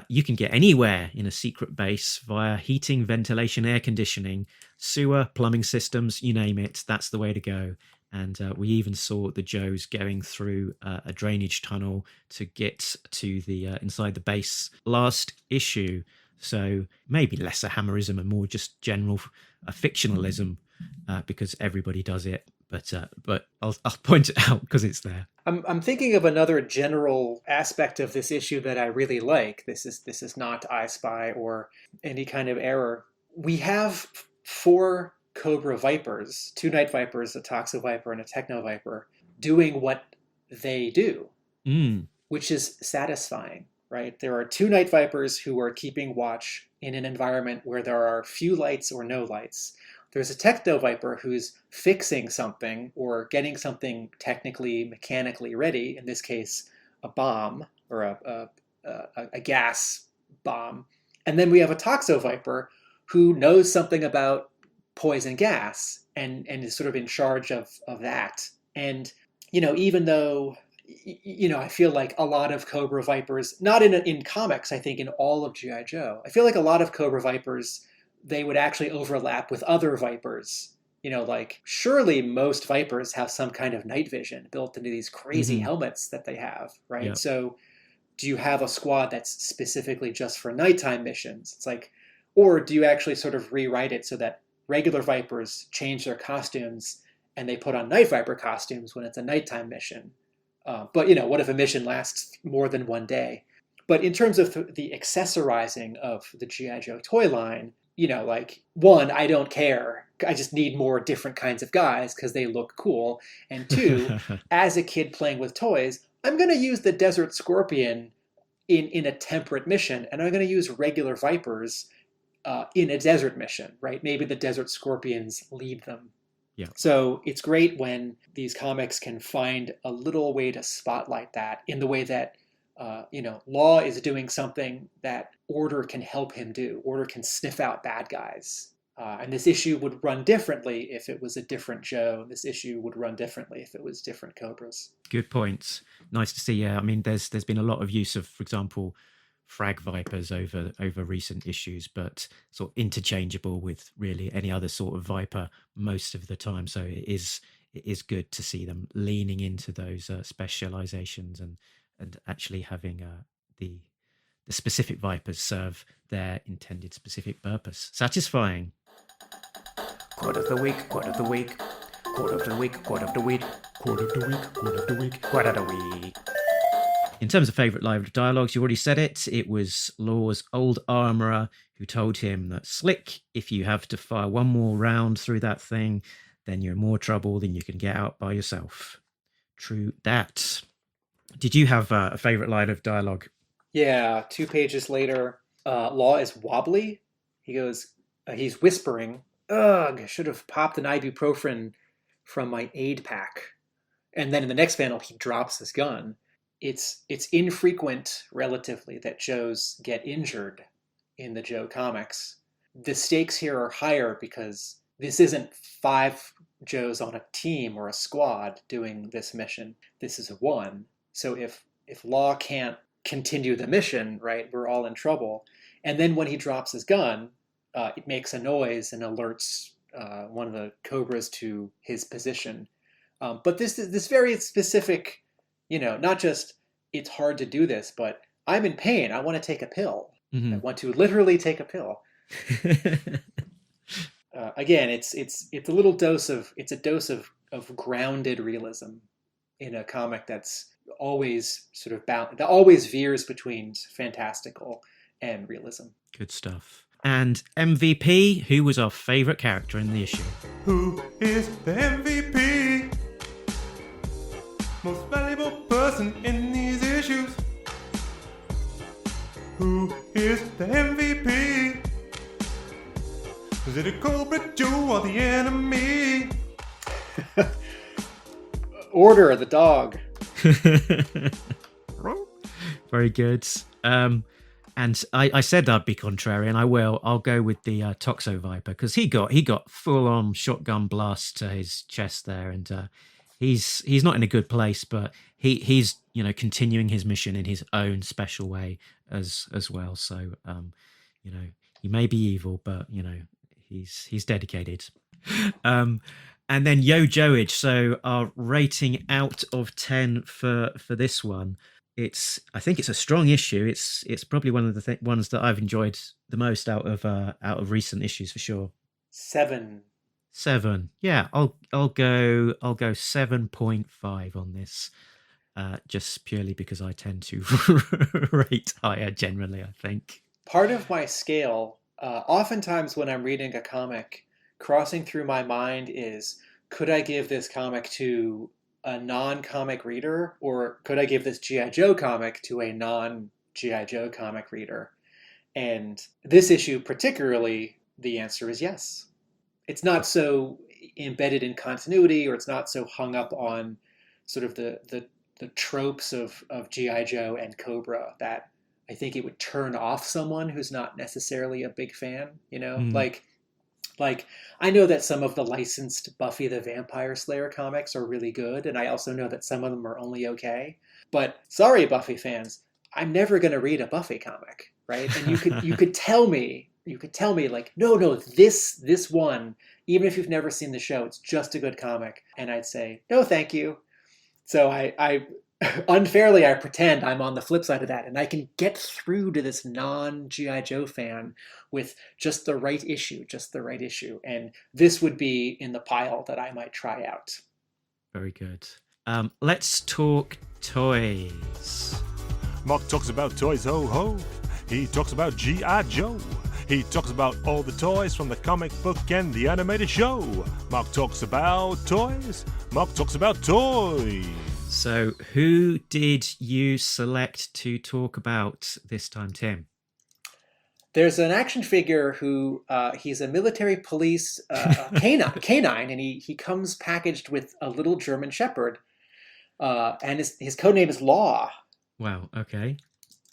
you can get anywhere in a secret base via heating, ventilation, air conditioning, sewer, plumbing systems, you name it. That's the way to go. And we even saw the Joes going through a drainage tunnel to get to the inside the base last issue. So maybe less a hammerism and more just general fictionalism because everybody does it. But I'll point it out because it's there. I'm thinking of another general aspect of this issue that I really like. This is not I Spy or any kind of error. We have 4 Cobra Vipers, 2 Night Vipers, a Toxo Viper, and a Techno Viper, doing what they do, which is satisfying, right? There are two Night Vipers who are keeping watch in an environment where there are few lights or no lights. There's a Techno Viper who's fixing something or getting something technically, mechanically ready, in this case, a bomb or a gas bomb. And then we have a Toxo Viper who knows something about poison gas and is sort of in charge of that. And, even though, I feel like a lot of Cobra Vipers, not in comics, I think in all of G.I. Joe, I feel like a lot of Cobra Vipers, they would actually overlap with other Vipers. Like surely most Vipers have some kind of night vision built into these crazy helmets that they have, right? Yeah. So do you have a squad that's specifically just for nighttime missions? It's like, or do you actually sort of rewrite it so that regular Vipers change their costumes and they put on Night Viper costumes when it's a nighttime mission? But what if a mission lasts more than one day? But in terms of the accessorizing of the G.I. Joe toy line, like, one, I don't care. I just need more different kinds of guys because they look cool. And two, as a kid playing with toys, I'm going to use the Desert Scorpion in a temperate mission, and I'm going to use regular Vipers in a desert mission, right? Maybe the Desert Scorpions lead them. Yeah. So it's great when these comics can find a little way to spotlight that in the way that, Law is doing something that Order can help him do. Order can sniff out bad guys. And this issue would run differently if it was a different Joe. This issue would run differently if it was different Cobras. Good points. Nice to see. Yeah, I mean, there's been a lot of use of, for example, Frag Vipers over recent issues, but sort of interchangeable with really any other sort of Viper most of the time. So it is good to see them leaning into those specializations and actually having the specific Vipers serve their intended specific purpose. Satisfying. Quote of the week, quote of the week, quote of the week, quote of the week, quote of the week, quote of the week, quote of the week. In terms of favourite live dialogues, you already said it. It was Law's old armourer who told him that, Slick, if you have to fire one more round through that thing, then you're in more trouble than you can get out by yourself. True that. Did you have a favourite line of dialogue? Yeah, 2 pages later, Law is wobbly. He goes, he's whispering, ugh, I should have popped an ibuprofen from my aid pack. And then in the next panel, he drops his gun. It's infrequent, relatively, that Joes get injured in the Joe comics. The stakes here are higher because this isn't 5 Joes on a team or a squad doing this mission. This is 1. So if Law can't continue the mission, right, we're all in trouble. And then when he drops his gun, it makes a noise and alerts one of the Cobras to his position. But this very specific, not just it's hard to do this, but I'm in pain. I want to take a pill. Mm-hmm. I want to literally take a pill. Again, it's a little dose of grounded realism in a comic that's always sort of that always veers between fantastical and realism. Good stuff. And MVP, who was our favourite character in the issue? Who is the MVP? Most valuable person in these issues. Who is the MVP? Is it a Cobra Joe or the enemy? Order, the dog. Very good. And I said I'd be contrary, and I will. I'll go with the Toxo Viper because he got full on shotgun blast to his chest there, and he's not in a good place, but he's continuing his mission in his own special way as well. So he may be evil, but he's dedicated. And then Yo Joage. So our rating out of 10 for this one. I think it's a strong issue. It's probably one of the ones that I've enjoyed the most out of recent issues for sure. 7. Yeah, I'll go 7.5 on this, just purely because I tend to rate higher generally, I think. Part of my scale, oftentimes when I'm reading a comic, crossing through my mind is, could I give this comic to a non-comic reader, or could I give this G.I. Joe comic to a non G.I. Joe comic reader. And this issue particularly, the answer is yes. It's not so embedded in continuity, or it's not so hung up on sort of the tropes of G.I. Joe and Cobra that I think it would turn off someone who's not necessarily a big fan, you know? Like I know that some of the licensed Buffy the Vampire Slayer comics are really good, and I also know that some of them are only okay. But sorry, Buffy fans, I'm never going to read a Buffy comic, right? And you could tell me like, no, this one, even if you've never seen the show, it's just a good comic, and I'd say no, thank you. So I unfairly, I pretend I'm on the flip side of that, and I can get through to this non-G.I. Joe fan with just the right issue, and this would be in the pile that I might try out. Very good. Let's talk toys. Mark talks about toys, ho ho. He talks about G.I. Joe. He talks about all the toys from the comic book and the animated show. Mark talks about toys. Mark talks about toys. So who did you select to talk about this time, Tim? There's an action figure who he's a military police canine, and he comes packaged with a little German Shepherd, and his codename is Law. Wow, okay.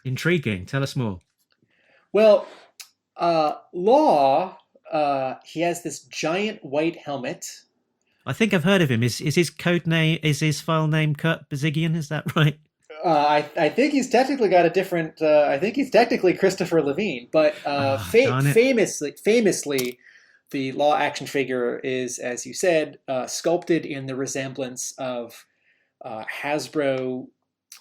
Intriguing. Tell us more. Well, Law, he has this giant white helmet. I think I've heard of him. Is his code name, is his file name Kurt Bazigian? Is that right? I think he's technically got a different. I think he's technically Christopher Levine, but famously, the Law action figure is, as you said, sculpted in the resemblance of Hasbro.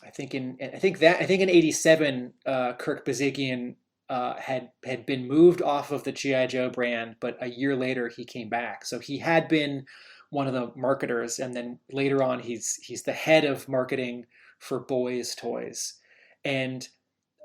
I think in '87, Kirk Bazigian had been moved off of the G.I. Joe brand, but a year later he came back. So he had been one of the marketers, and then later on he's the head of marketing for boys' toys. And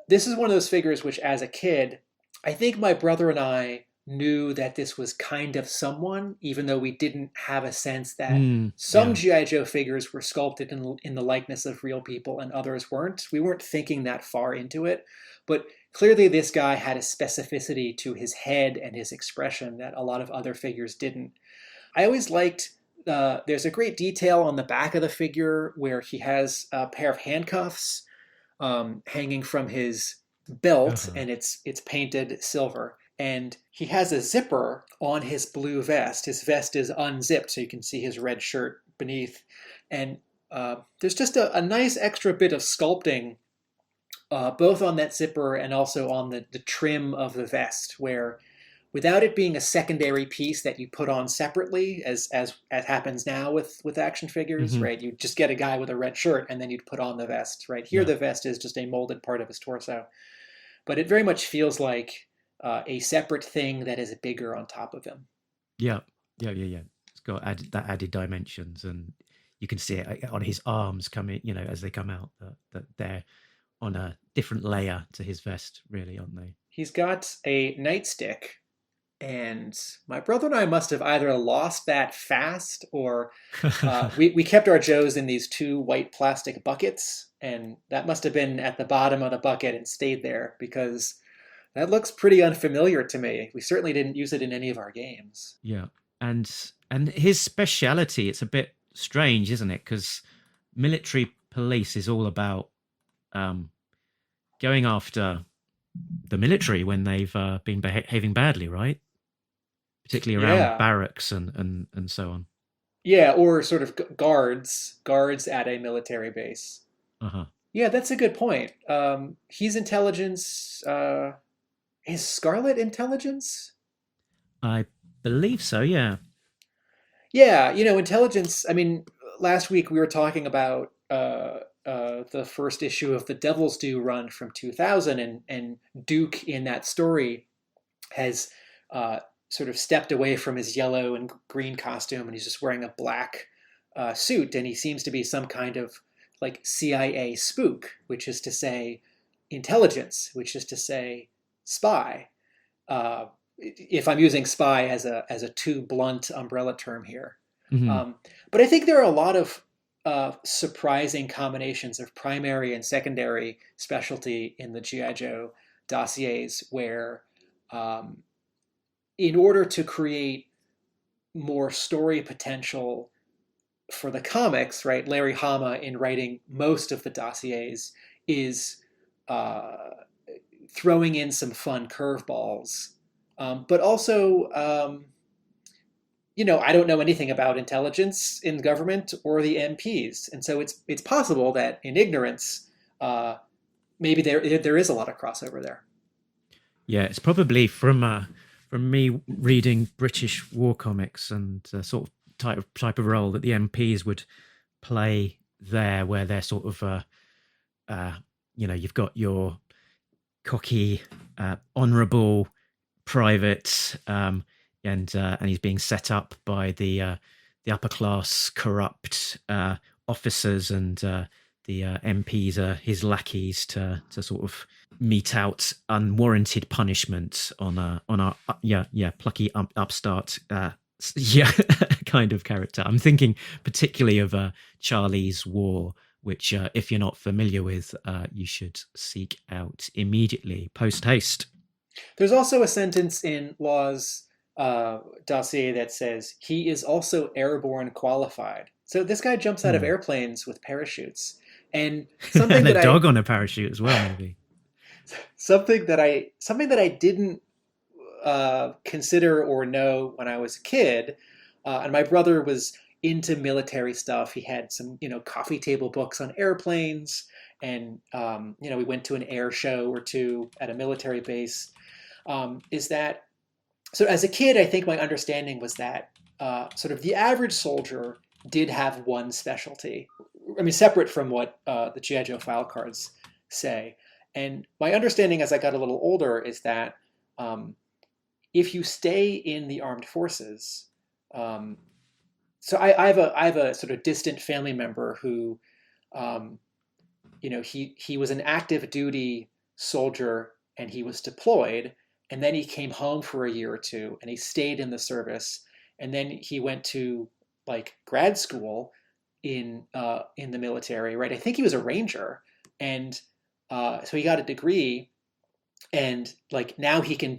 this is one of those figures which, as a kid, I think my brother and I knew that this was kind of someone, even though we didn't have a sense that some G.I. Joe figures were sculpted in the likeness of real people and others weren't. We weren't thinking that far into it. But clearly this guy had a specificity to his head and his expression that a lot of other figures didn't. I always liked, there's a great detail on the back of the figure where he has a pair of handcuffs hanging from his belt, and it's painted silver. And he has a zipper on his blue vest. His vest is unzipped, so you can see his red shirt beneath. And there's just a nice extra bit of sculpting, both on that zipper and also on the trim of the vest, where without it being a secondary piece that you put on separately, as happens now with action figures, right? You just get a guy with a red shirt and then you'd put on the vest, right? Here the vest is just a molded part of his torso. But it very much feels like a separate thing that is bigger on top of him. Yeah. It's got that added dimensions, and you can see it on his arms coming, as they come out, that they're on a different layer to his vest, really, aren't they? He's got a nightstick, and my brother and I must have either lost that fast, or we kept our Joes in these 2 white plastic buckets, and that must have been at the bottom of the bucket and stayed there, because that looks pretty unfamiliar to me. We certainly didn't use it in any of our games. Yeah, and his speciality, it's a bit strange, isn't it? Because military police is all about going after the military when they've been behaving badly, right? Particularly around barracks and so on. Yeah, or sort of guards at a military base. Yeah, that's a good point. He's intelligence. Is Scarlet intelligence? I believe so, yeah. Yeah, intelligence. I mean, last week we were talking about the first issue of the Devil's Due run from 2000, and Duke in that story has sort of stepped away from his yellow and green costume, and he's just wearing a black suit, and he seems to be some kind of like CIA spook, which is to say intelligence, which is to say spy. If I'm using spy as a too blunt umbrella term here. But I think there are a lot of surprising combinations of primary and secondary specialty in the G.I. Joe dossiers where in order to create more story potential for the comics, right, Larry Hama, in writing most of the dossiers, is throwing in some fun curveballs. But also, I don't know anything about intelligence in government or the MPs. And so it's possible that in ignorance, maybe there is a lot of crossover there. Yeah, it's probably from me reading British war comics and the sort of type of role that the MPs would play there, where they're sort of, you've got your cocky, honourable private, and he's being set up by the upper class corrupt officers, and the MPs are his lackeys to sort of mete out unwarranted punishment on a plucky upstart kind of character. I'm thinking particularly of Charlie's War, which if you're not familiar with, you should seek out immediately post haste. There's also a sentence in Law's dossier that says he is also airborne qualified. So this guy jumps out of airplanes with parachutes, and something and that a dog on a parachute as well, maybe. Something that I didn't consider or know when I was a kid, and my brother was into military stuff. He had some, coffee table books on airplanes, and we went to an air show or two at a military base. Is that so? As a kid, I think my understanding was that sort of the average soldier did have one specialty. I mean, separate from what the G.I. Joe file cards say. And my understanding as I got a little older is that if you stay in the armed forces, so I have a sort of distant family member who, he was an active duty soldier and he was deployed, and then he came home for a year or two and he stayed in the service, and then he went to like grad school in the military, right? I think he was a ranger, and so he got a degree, and like now he can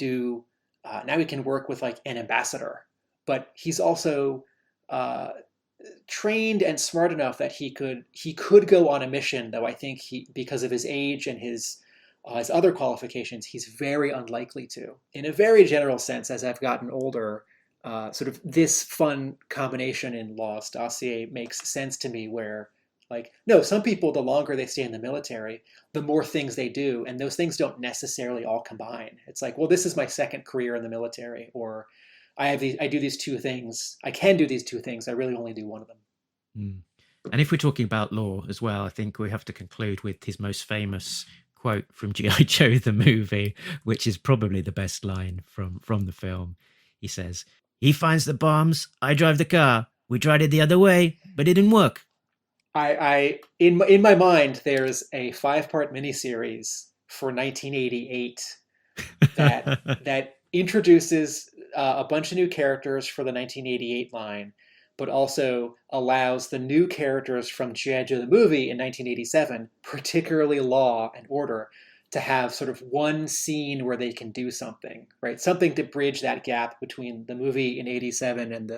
work with like an ambassador, but he's also trained and smart enough that he could go on a mission, though I think because of his age and his other qualifications, he's very unlikely to. In a very general sense, as I've gotten older, sort of this fun combination in Law's dossier makes sense to me, where like, no, some people, the longer they stay in the military, the more things they do, and those things don't necessarily all combine. It's like, well, this is my second career in the military, or I do these two things. I can do these two things. I really only do one of them. And if we're talking about Law as well, I think we have to conclude with his most famous quote from G.I. Joe the movie, which is probably the best line from the film. He says, "He finds the bombs, I drive the car. We tried it the other way, but it didn't work." In my mind, there's a 5-part miniseries for 1988 that introduces a bunch of new characters for the 1988 line, but also allows the new characters from G.I. Joe the movie in 1987, particularly Law and Order, to have sort of one scene where they can do something, right? Something to bridge that gap between the movie in 87 and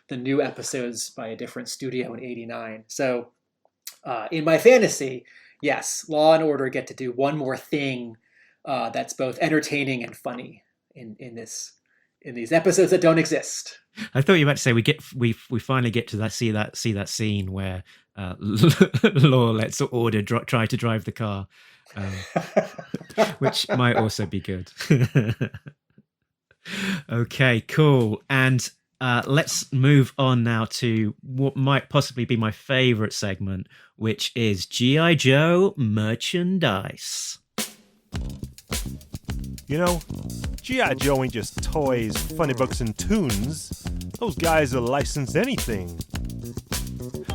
the new episodes by a different studio in 89. So in my fantasy, yes, Law and Order get to do one more thing that's both entertaining and funny in these episodes that don't exist. I thought you were about to say we finally get to see that scene where Law lets Order try to drive the car, which might also be good. Okay, cool. And let's move on now to what might possibly be my favorite segment, which is G.I. Joe merchandise. G.I. Joe ain't just toys, funny books, and tunes. Those guys are licensed anything.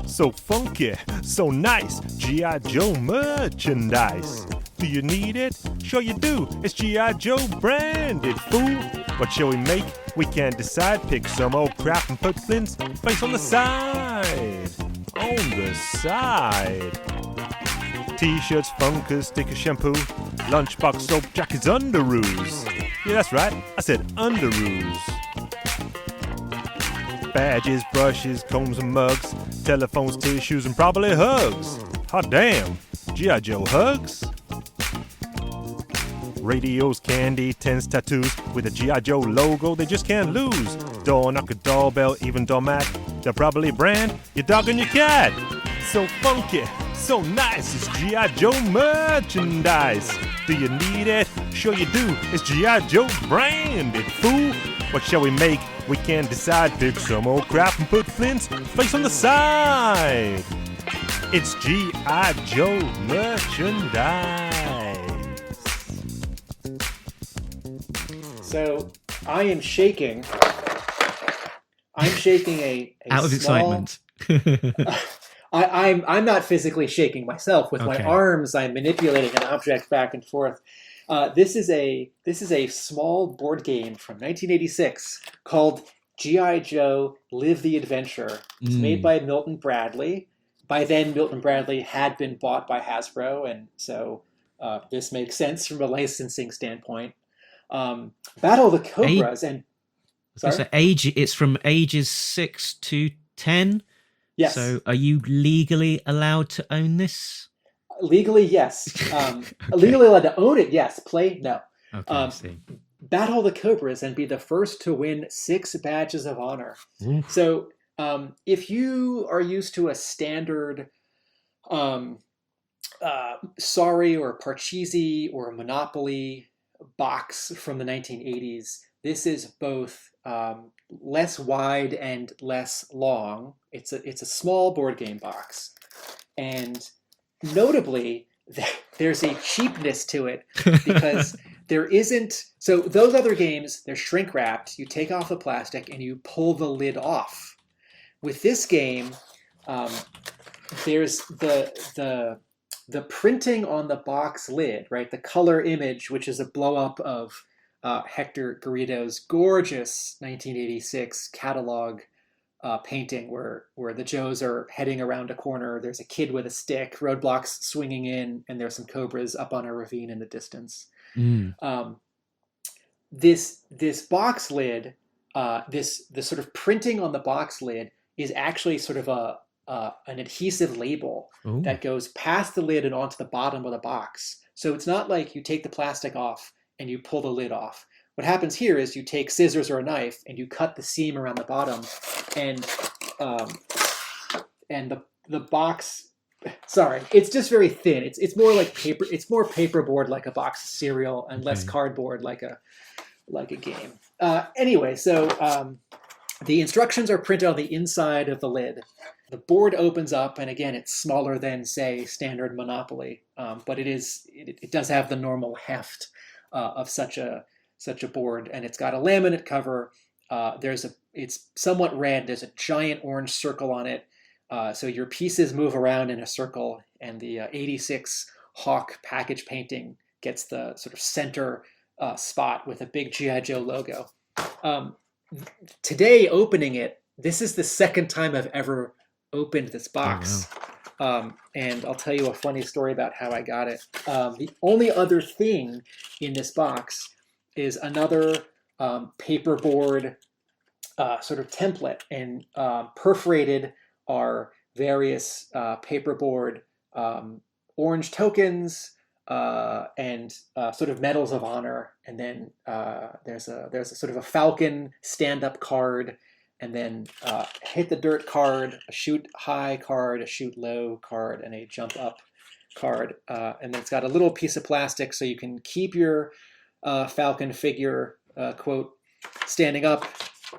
So funky, so nice, G.I. Joe merchandise. Do you need it? Sure you do. It's G.I. Joe branded, fool. What shall we make? We can't decide. Pick some old crap and put Clint's face on the side. on the side. T-shirts, funkers, sticker shampoo, lunchbox soap, jackets, underoos. Yeah, that's right, I said underoos. Badges, brushes, combs and mugs, telephones, tissues, and probably hugs. Hot damn, G.I. Joe hugs? Radios, candy, tents, tattoos, with a G.I. Joe logo they just can't lose. Door knocker, doorbell, even doormat, they're probably brand your dog and your cat. So funky, so nice, it's G.I. Joe merchandise. Do you need it? Sure you do, it's G.I. Joe branded, fool. What shall we make? We can't decide. Pick some old crap and put Flint's face on the side. It's G.I. Joe merchandise. So I am shaking. I'm shaking a Out of small, excitement. I'm not physically shaking myself. With my Okay. arms, I'm manipulating an object back and forth. This is a small board game from 1986 called G.I. Joe: Live the Adventure. It's made by Milton Bradley. By then, Milton Bradley had been bought by Hasbro, and so this makes sense from a licensing standpoint. Battle of the Cobras and sorry? So it's from ages 6 to 10. Yes. So are you legally allowed to own this? Legally, yes. Legally allowed to own it, yes. Play, no. Okay, I see. Battle the Cobras and be the first to win 6 badges of honor. Oof. So if you are used to a standard Sorry or Parcheesi or Monopoly box from the 1980s, this is both less wide and less long. It's a small board game box. And notably, there's a cheapness to it because there isn't. So those other games, they're shrink wrapped. You take off the plastic and you pull the lid off. With this game, there's the printing on the box lid, right? The color image, which is a blow up of Hector Garrido's gorgeous 1986 catalog painting where the Joes are heading around a corner. There's a kid with a stick, roadblocks swinging in, and there's some cobras up on a ravine in the distance. This box lid, this sort of printing on the box lid is actually sort of an adhesive label that goes past the lid and onto the bottom of the box. So it's not like you take the plastic off and you pull the lid off. What happens here is you take scissors or a knife and you cut the seam around the bottom, and the box. Sorry, it's just very thin. It's more like paper. It's more paperboard like a box of cereal, and less cardboard like a game. Anyway, so the instructions are printed on the inside of the lid. The board opens up, and again, it's smaller than, say, standard Monopoly, but it does have the normal heft of such a board, and it's got a laminate cover. It's somewhat red. There's a giant orange circle on it, so your pieces move around in a circle, and the 86 Hawk package painting gets the sort of center spot with a big G.I. Joe logo. Today, opening it, this is the second time I've ever opened this box. Oh, wow. And I'll tell you a funny story about how I got it. The only other thing in this box is another paperboard sort of template, and perforated are various paperboard orange tokens and sort of medals of honor, and then there's a sort of a falcon stand-up card, and then hit the dirt card, a shoot high card, a shoot low card, and a jump up card. And then it's got a little piece of plastic so you can keep your falcon figure, quote, standing up,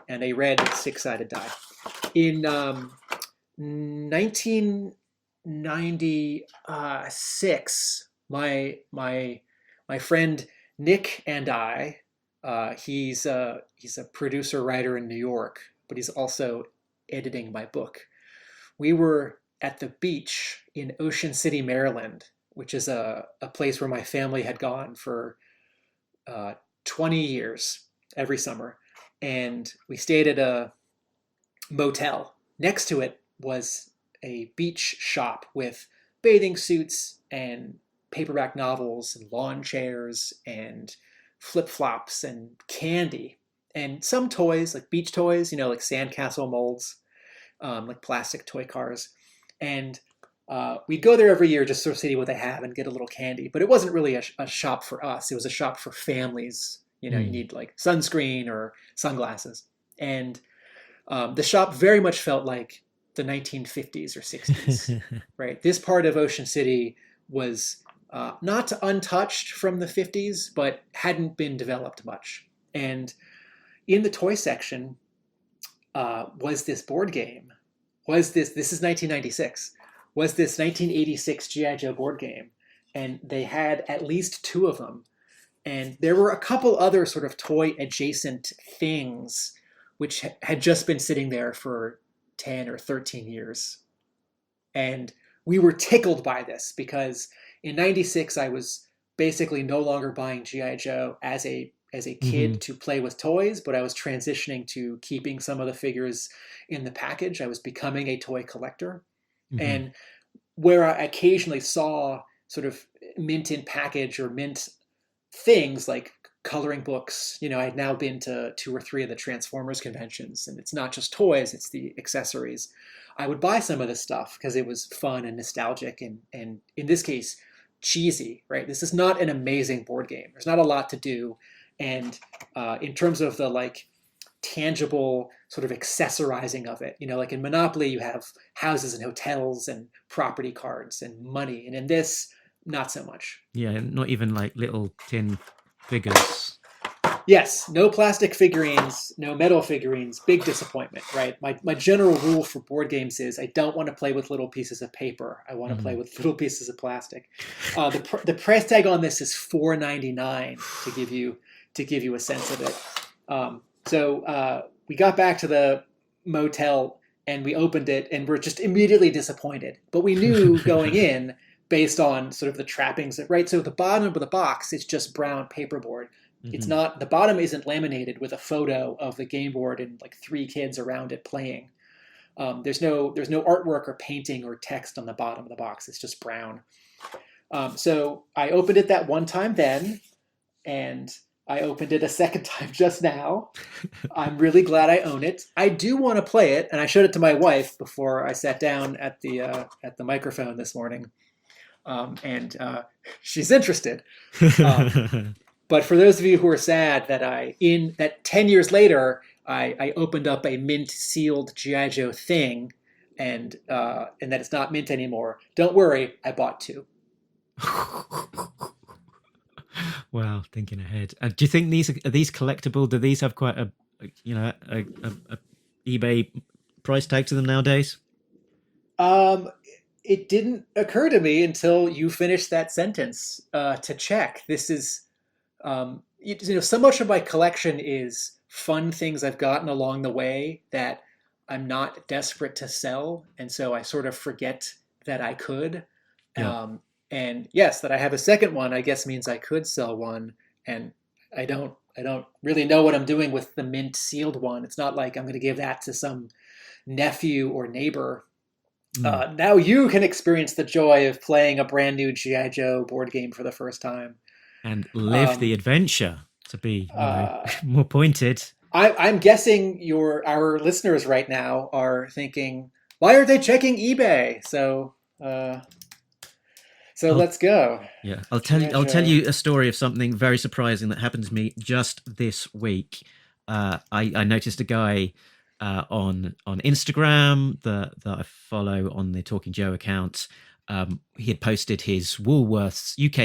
and a red 6-sided die. In 1996, my friend Nick and I, he's a producer writer in New York, but he's also editing my book. We were at the beach in Ocean City, Maryland, which is a place where my family had gone for 20 years every summer. And we stayed at a motel. Next to it was a beach shop with bathing suits and paperback novels and lawn chairs and flip-flops and candy and some toys, like beach toys, like sandcastle molds, like plastic toy cars. And we'd go there every year just sort of see what they have and get a little candy. But it wasn't really a shop for us. It was a shop for families. You need like sunscreen or sunglasses. And the shop very much felt like the 1950s or 60s, right? This part of Ocean City was not untouched from the 50s, but hadn't been developed much. And in the toy section was this board game. This is 1996, was this 1986 G.I. Joe board game. And they had at least 2 of them. And there were a couple other sort of toy adjacent things which had just been sitting there for 10 or 13 years. And we were tickled by this because in 96, I was basically no longer buying G.I. Joe as a kid to play with toys, but I was transitioning to keeping some of the figures in the package. I was becoming a toy collector. And where I occasionally saw sort of mint in package or mint things like coloring books, I'd now been to 2 or 3 of the Transformers conventions, and it's not just toys, it's the accessories. I would buy some of this stuff because it was fun and nostalgic and in this case, cheesy, right? This is not an amazing board game. There's not a lot to do. And in terms of the like tangible sort of accessorizing of it, like in Monopoly, you have houses and hotels and property cards and money. And in this, not so much. Yeah, not even like little tin figures. Yes, no plastic figurines, no metal figurines. Big disappointment, right? My general rule for board games is I don't want to play with little pieces of paper. I want to play with little pieces of plastic. The price tag on this is $4.99 to give you a sense of it. So we got back to the motel and we opened it and we're just immediately disappointed. But we knew going in, based on sort of the trappings, right? So the bottom of the box is just brown paperboard. It's not, the bottom isn't laminated with a photo of the game board and like 3 kids around it playing. There's no artwork or painting or text on the bottom of the box. It's just brown. So I opened it that one time then, and I opened it a second time just now. I'm really glad I own it. I do want to play it, and I showed it to my wife before I sat down at the microphone this morning, and she's interested. But for those of you who are sad that 10 years later, I opened up a mint sealed G.I. Joe thing and that it's not mint anymore, don't worry, I bought 2. Wow, thinking ahead. Do you think are these collectible? Do these have quite a eBay price tag to them nowadays? It didn't occur to me until you finished that sentence to check. This is so much of my collection is fun things I've gotten along the way that I'm not desperate to sell, and so I sort of forget that I could. Yeah. And yes, that I have a second one, I guess means I could sell one, and I don't really know what I'm doing with the mint sealed one. It's not like I'm going to give that to some nephew or neighbor. Now you can experience the joy of playing a brand new G.I. Joe board game for the first time. And live the adventure, to be more pointed. I'm guessing our listeners right now are thinking, why aren't they checking eBay? So let's go. Yeah, I'll tell you a story of something very surprising that happened to me just this week. I noticed a guy on Instagram that I follow on the Talking Joe account. He had posted his UK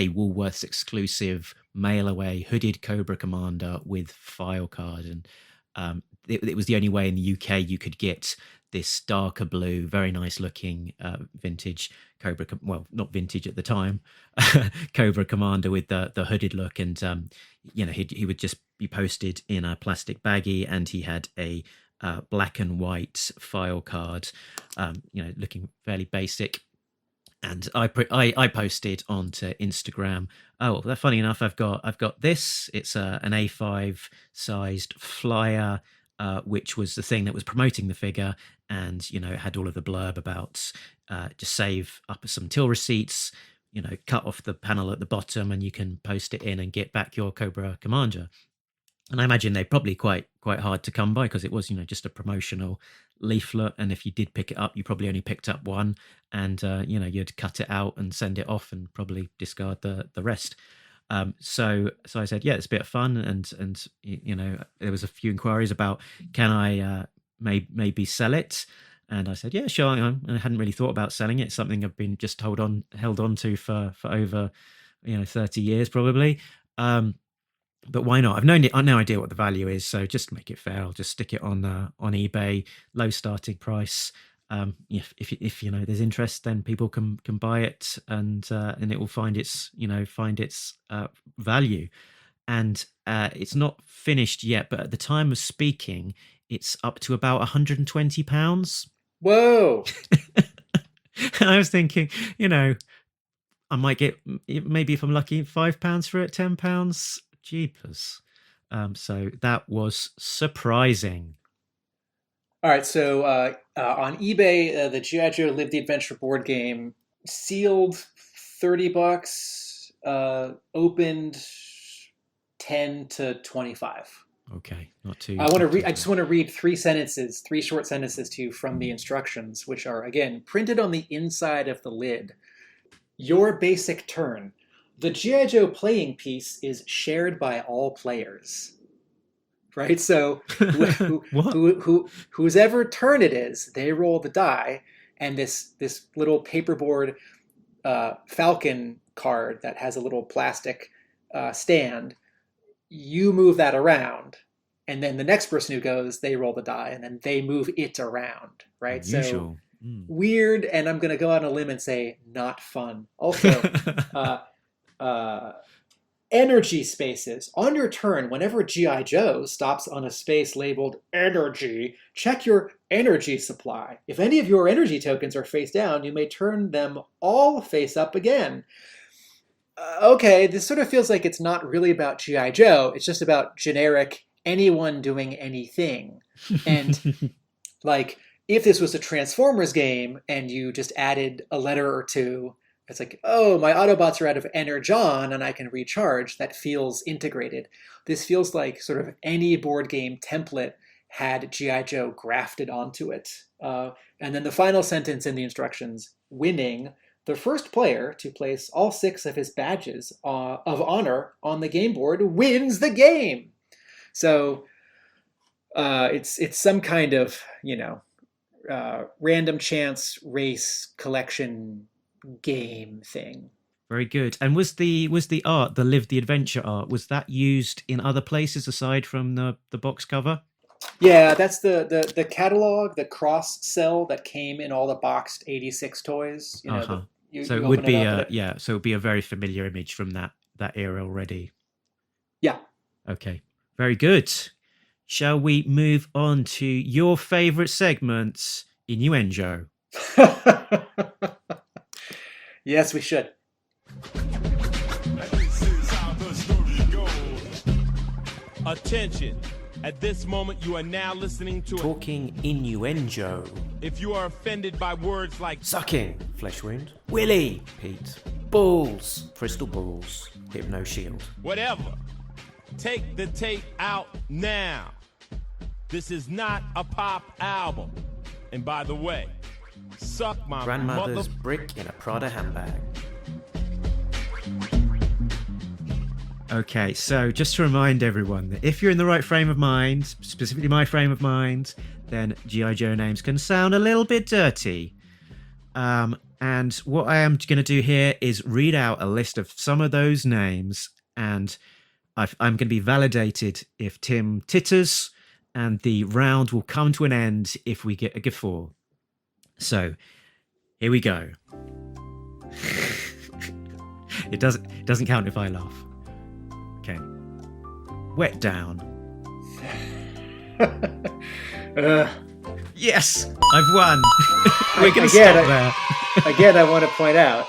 Woolworths exclusive mail away hooded Cobra Commander with file card, and it was the only way in the UK you could get this darker blue, very nice looking vintage Cobra, well, not vintage at the time, Cobra Commander with the hooded look, and he would just be posted in a plastic baggie, and he had a black and white file card, looking fairly basic. And I posted onto Instagram. Oh, well, funny enough, I've got this. It's an A5 sized flyer which was the thing that was promoting the figure, and it had all of the blurb about just save up some till receipts, cut off the panel at the bottom, and you can post it in and get back your Cobra Commander. And I imagine they're probably quite hard to come by, because it was just a promotional leaflet, and if you did pick it up, you probably only picked up one, and you'd cut it out and send it off and probably discard the rest. So I said, yeah, it's a bit of fun, and there was a few inquiries about, can I maybe sell it, and I said, yeah, sure. I hadn't really thought about selling it. It's something I've been just held on to for over 30 years probably. But why not? I've no idea what the value is, so just to make it fair, I'll just stick it on eBay, low starting price. If there's interest, then people can buy it, and it will find its value. And it's not finished yet, but at the time of speaking, it's up to about £120. Whoa! And I was thinking, I might get, maybe if I'm lucky, £5 for it, £10. Jeepers. So that was surprising. All right, so on eBay, the G.I. Joe Live the Adventure board game, sealed $30, opened 10 to 25. Okay, not too. I just want to read three short sentences to you from the instructions, which are, again, printed on the inside of the lid. Your basic turn. The G.I. Joe playing piece is shared by all players. Right? So whose ever turn it is, they roll the die, and this little paperboard Falcon card that has a little plastic stand, you move that around, and then the next person who goes, they roll the die, and then they move it around. Right? Unusual. So weird, and I'm going to go out on a limb and say not fun. Also, energy spaces. On your turn, whenever G.I. Joe stops on a space labeled energy, check your energy supply. If any of your energy tokens are face down, you may turn them all face up again. Okay, this sort of feels like it's not really about G.I. Joe. It's just about generic anyone doing anything. And like, if this was a Transformers game and you just added a letter or two, it's like, oh, my Autobots are out of Energon and I can recharge. That feels integrated. This feels like sort of any board game template had G.I. Joe grafted onto it. And then the final sentence in the instructions, winning, the first player to place all 6 of his badges of honor on the game board wins the game. So it's some kind of, random chance race collection game thing. Very good. And was the art, the Live the Adventure art, was that used in other places aside from the box cover? Yeah, that's the catalog, the cross sell that came in all the boxed 86 toys. So it would be so it would be a very familiar image from that era already. Yeah. Okay. Very good. Shall we move on to your favorite segment, Innuendo? Yes, we should. This is how the story goes. Attention. At this moment, you are now listening to Talking innuendo. If you are offended by words like Sucking, flesh wound. Willy, Pete. Balls, crystal balls. Hypno shield. whatever, take the tape out now. This is not a pop album. And by the way, suck my Grandmother's mother... brick in a Prada handbag. Okay, so just to remind everyone that if you're in the right frame of mind, specifically my frame of mind, then G.I. Joe names can sound a little bit dirty. And what I am going to do here is read out a list of some of those names, and I'm going to be validated if Tim titters, and the round will come to an end if we get a guffaw. So, here we go. It doesn't count if I laugh. Okay. Wet down. Yes, I've won. We're going to stop there. Again, I want to point out,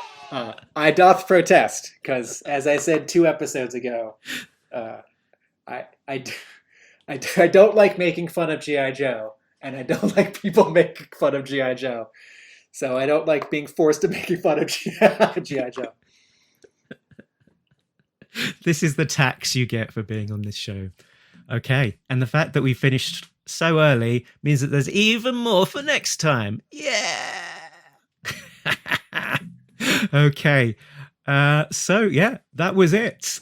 I doth protest, because as I said 2 episodes ago, I don't like making fun of G.I. Joe, and I don't like people making fun of G.I. Joe. So I don't like being forced to making fun of G.I. Joe. This is the tax you get for being on this show. Okay. And the fact that we finished so early means that there's even more for next time. Yeah. Okay. So, yeah, that was it.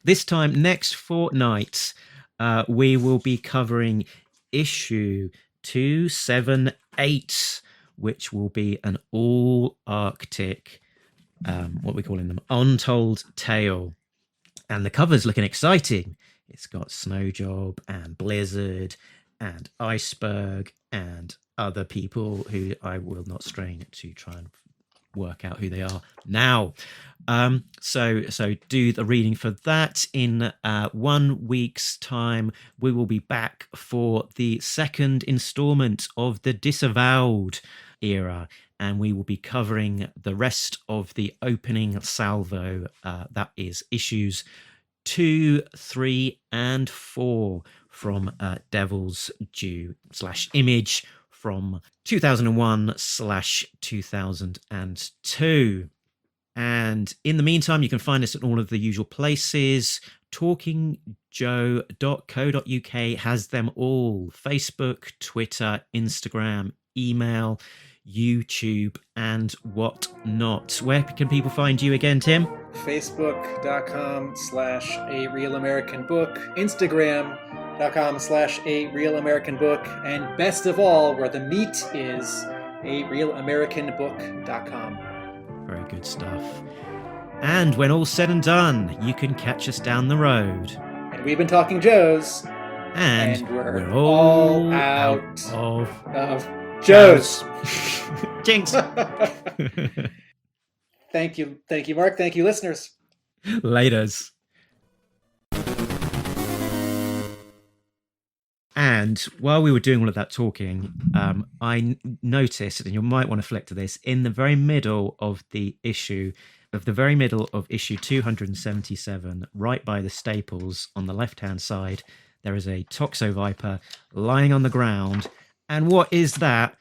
This time, next fortnight, we will be covering issue 278, which will be an all-Arctic, what are we calling them? Untold Tale. And the cover's looking exciting. It's got Snowjob and Blizzard and Iceberg and other people who I will not strain to try and work out who they are now. So do the reading for that. In 1 week's time, we will be back for the second installment of the Disavowed era, and we will be covering the rest of the opening salvo. That is issues 2, 3, and 4 from Devil's Due / Image from 2001/2002. And in the meantime, you can find us at all of the usual places. TalkingJoe.co.uk has them all: Facebook, Twitter, Instagram, email, YouTube, and whatnot. Where can people find you again, Tim? Facebook.com/A Real American Book, Instagram.com/A Real American Book, and best of all, where the meat is, ARealAmericanBook.com. Very good stuff. And when all's said and done, you can catch us down the road. And we've been Talking Joes. And we're all out of Joes. Jinx. Thank you, Mark. Thank you, listeners. Laters. And while we were doing all of that talking, I noticed, and you might want to flick to this, in the very middle of issue 277, right by the staples on the left-hand side, there is a Toxo Viper lying on the ground. And what is that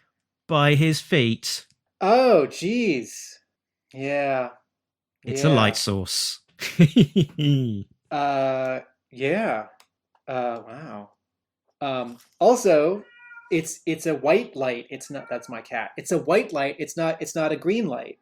by his feet? Oh, geez. Yeah. It's a light source. Yeah. Wow. Also, it's a white light. It's not. That's my cat. It's a white light. It's not a green light.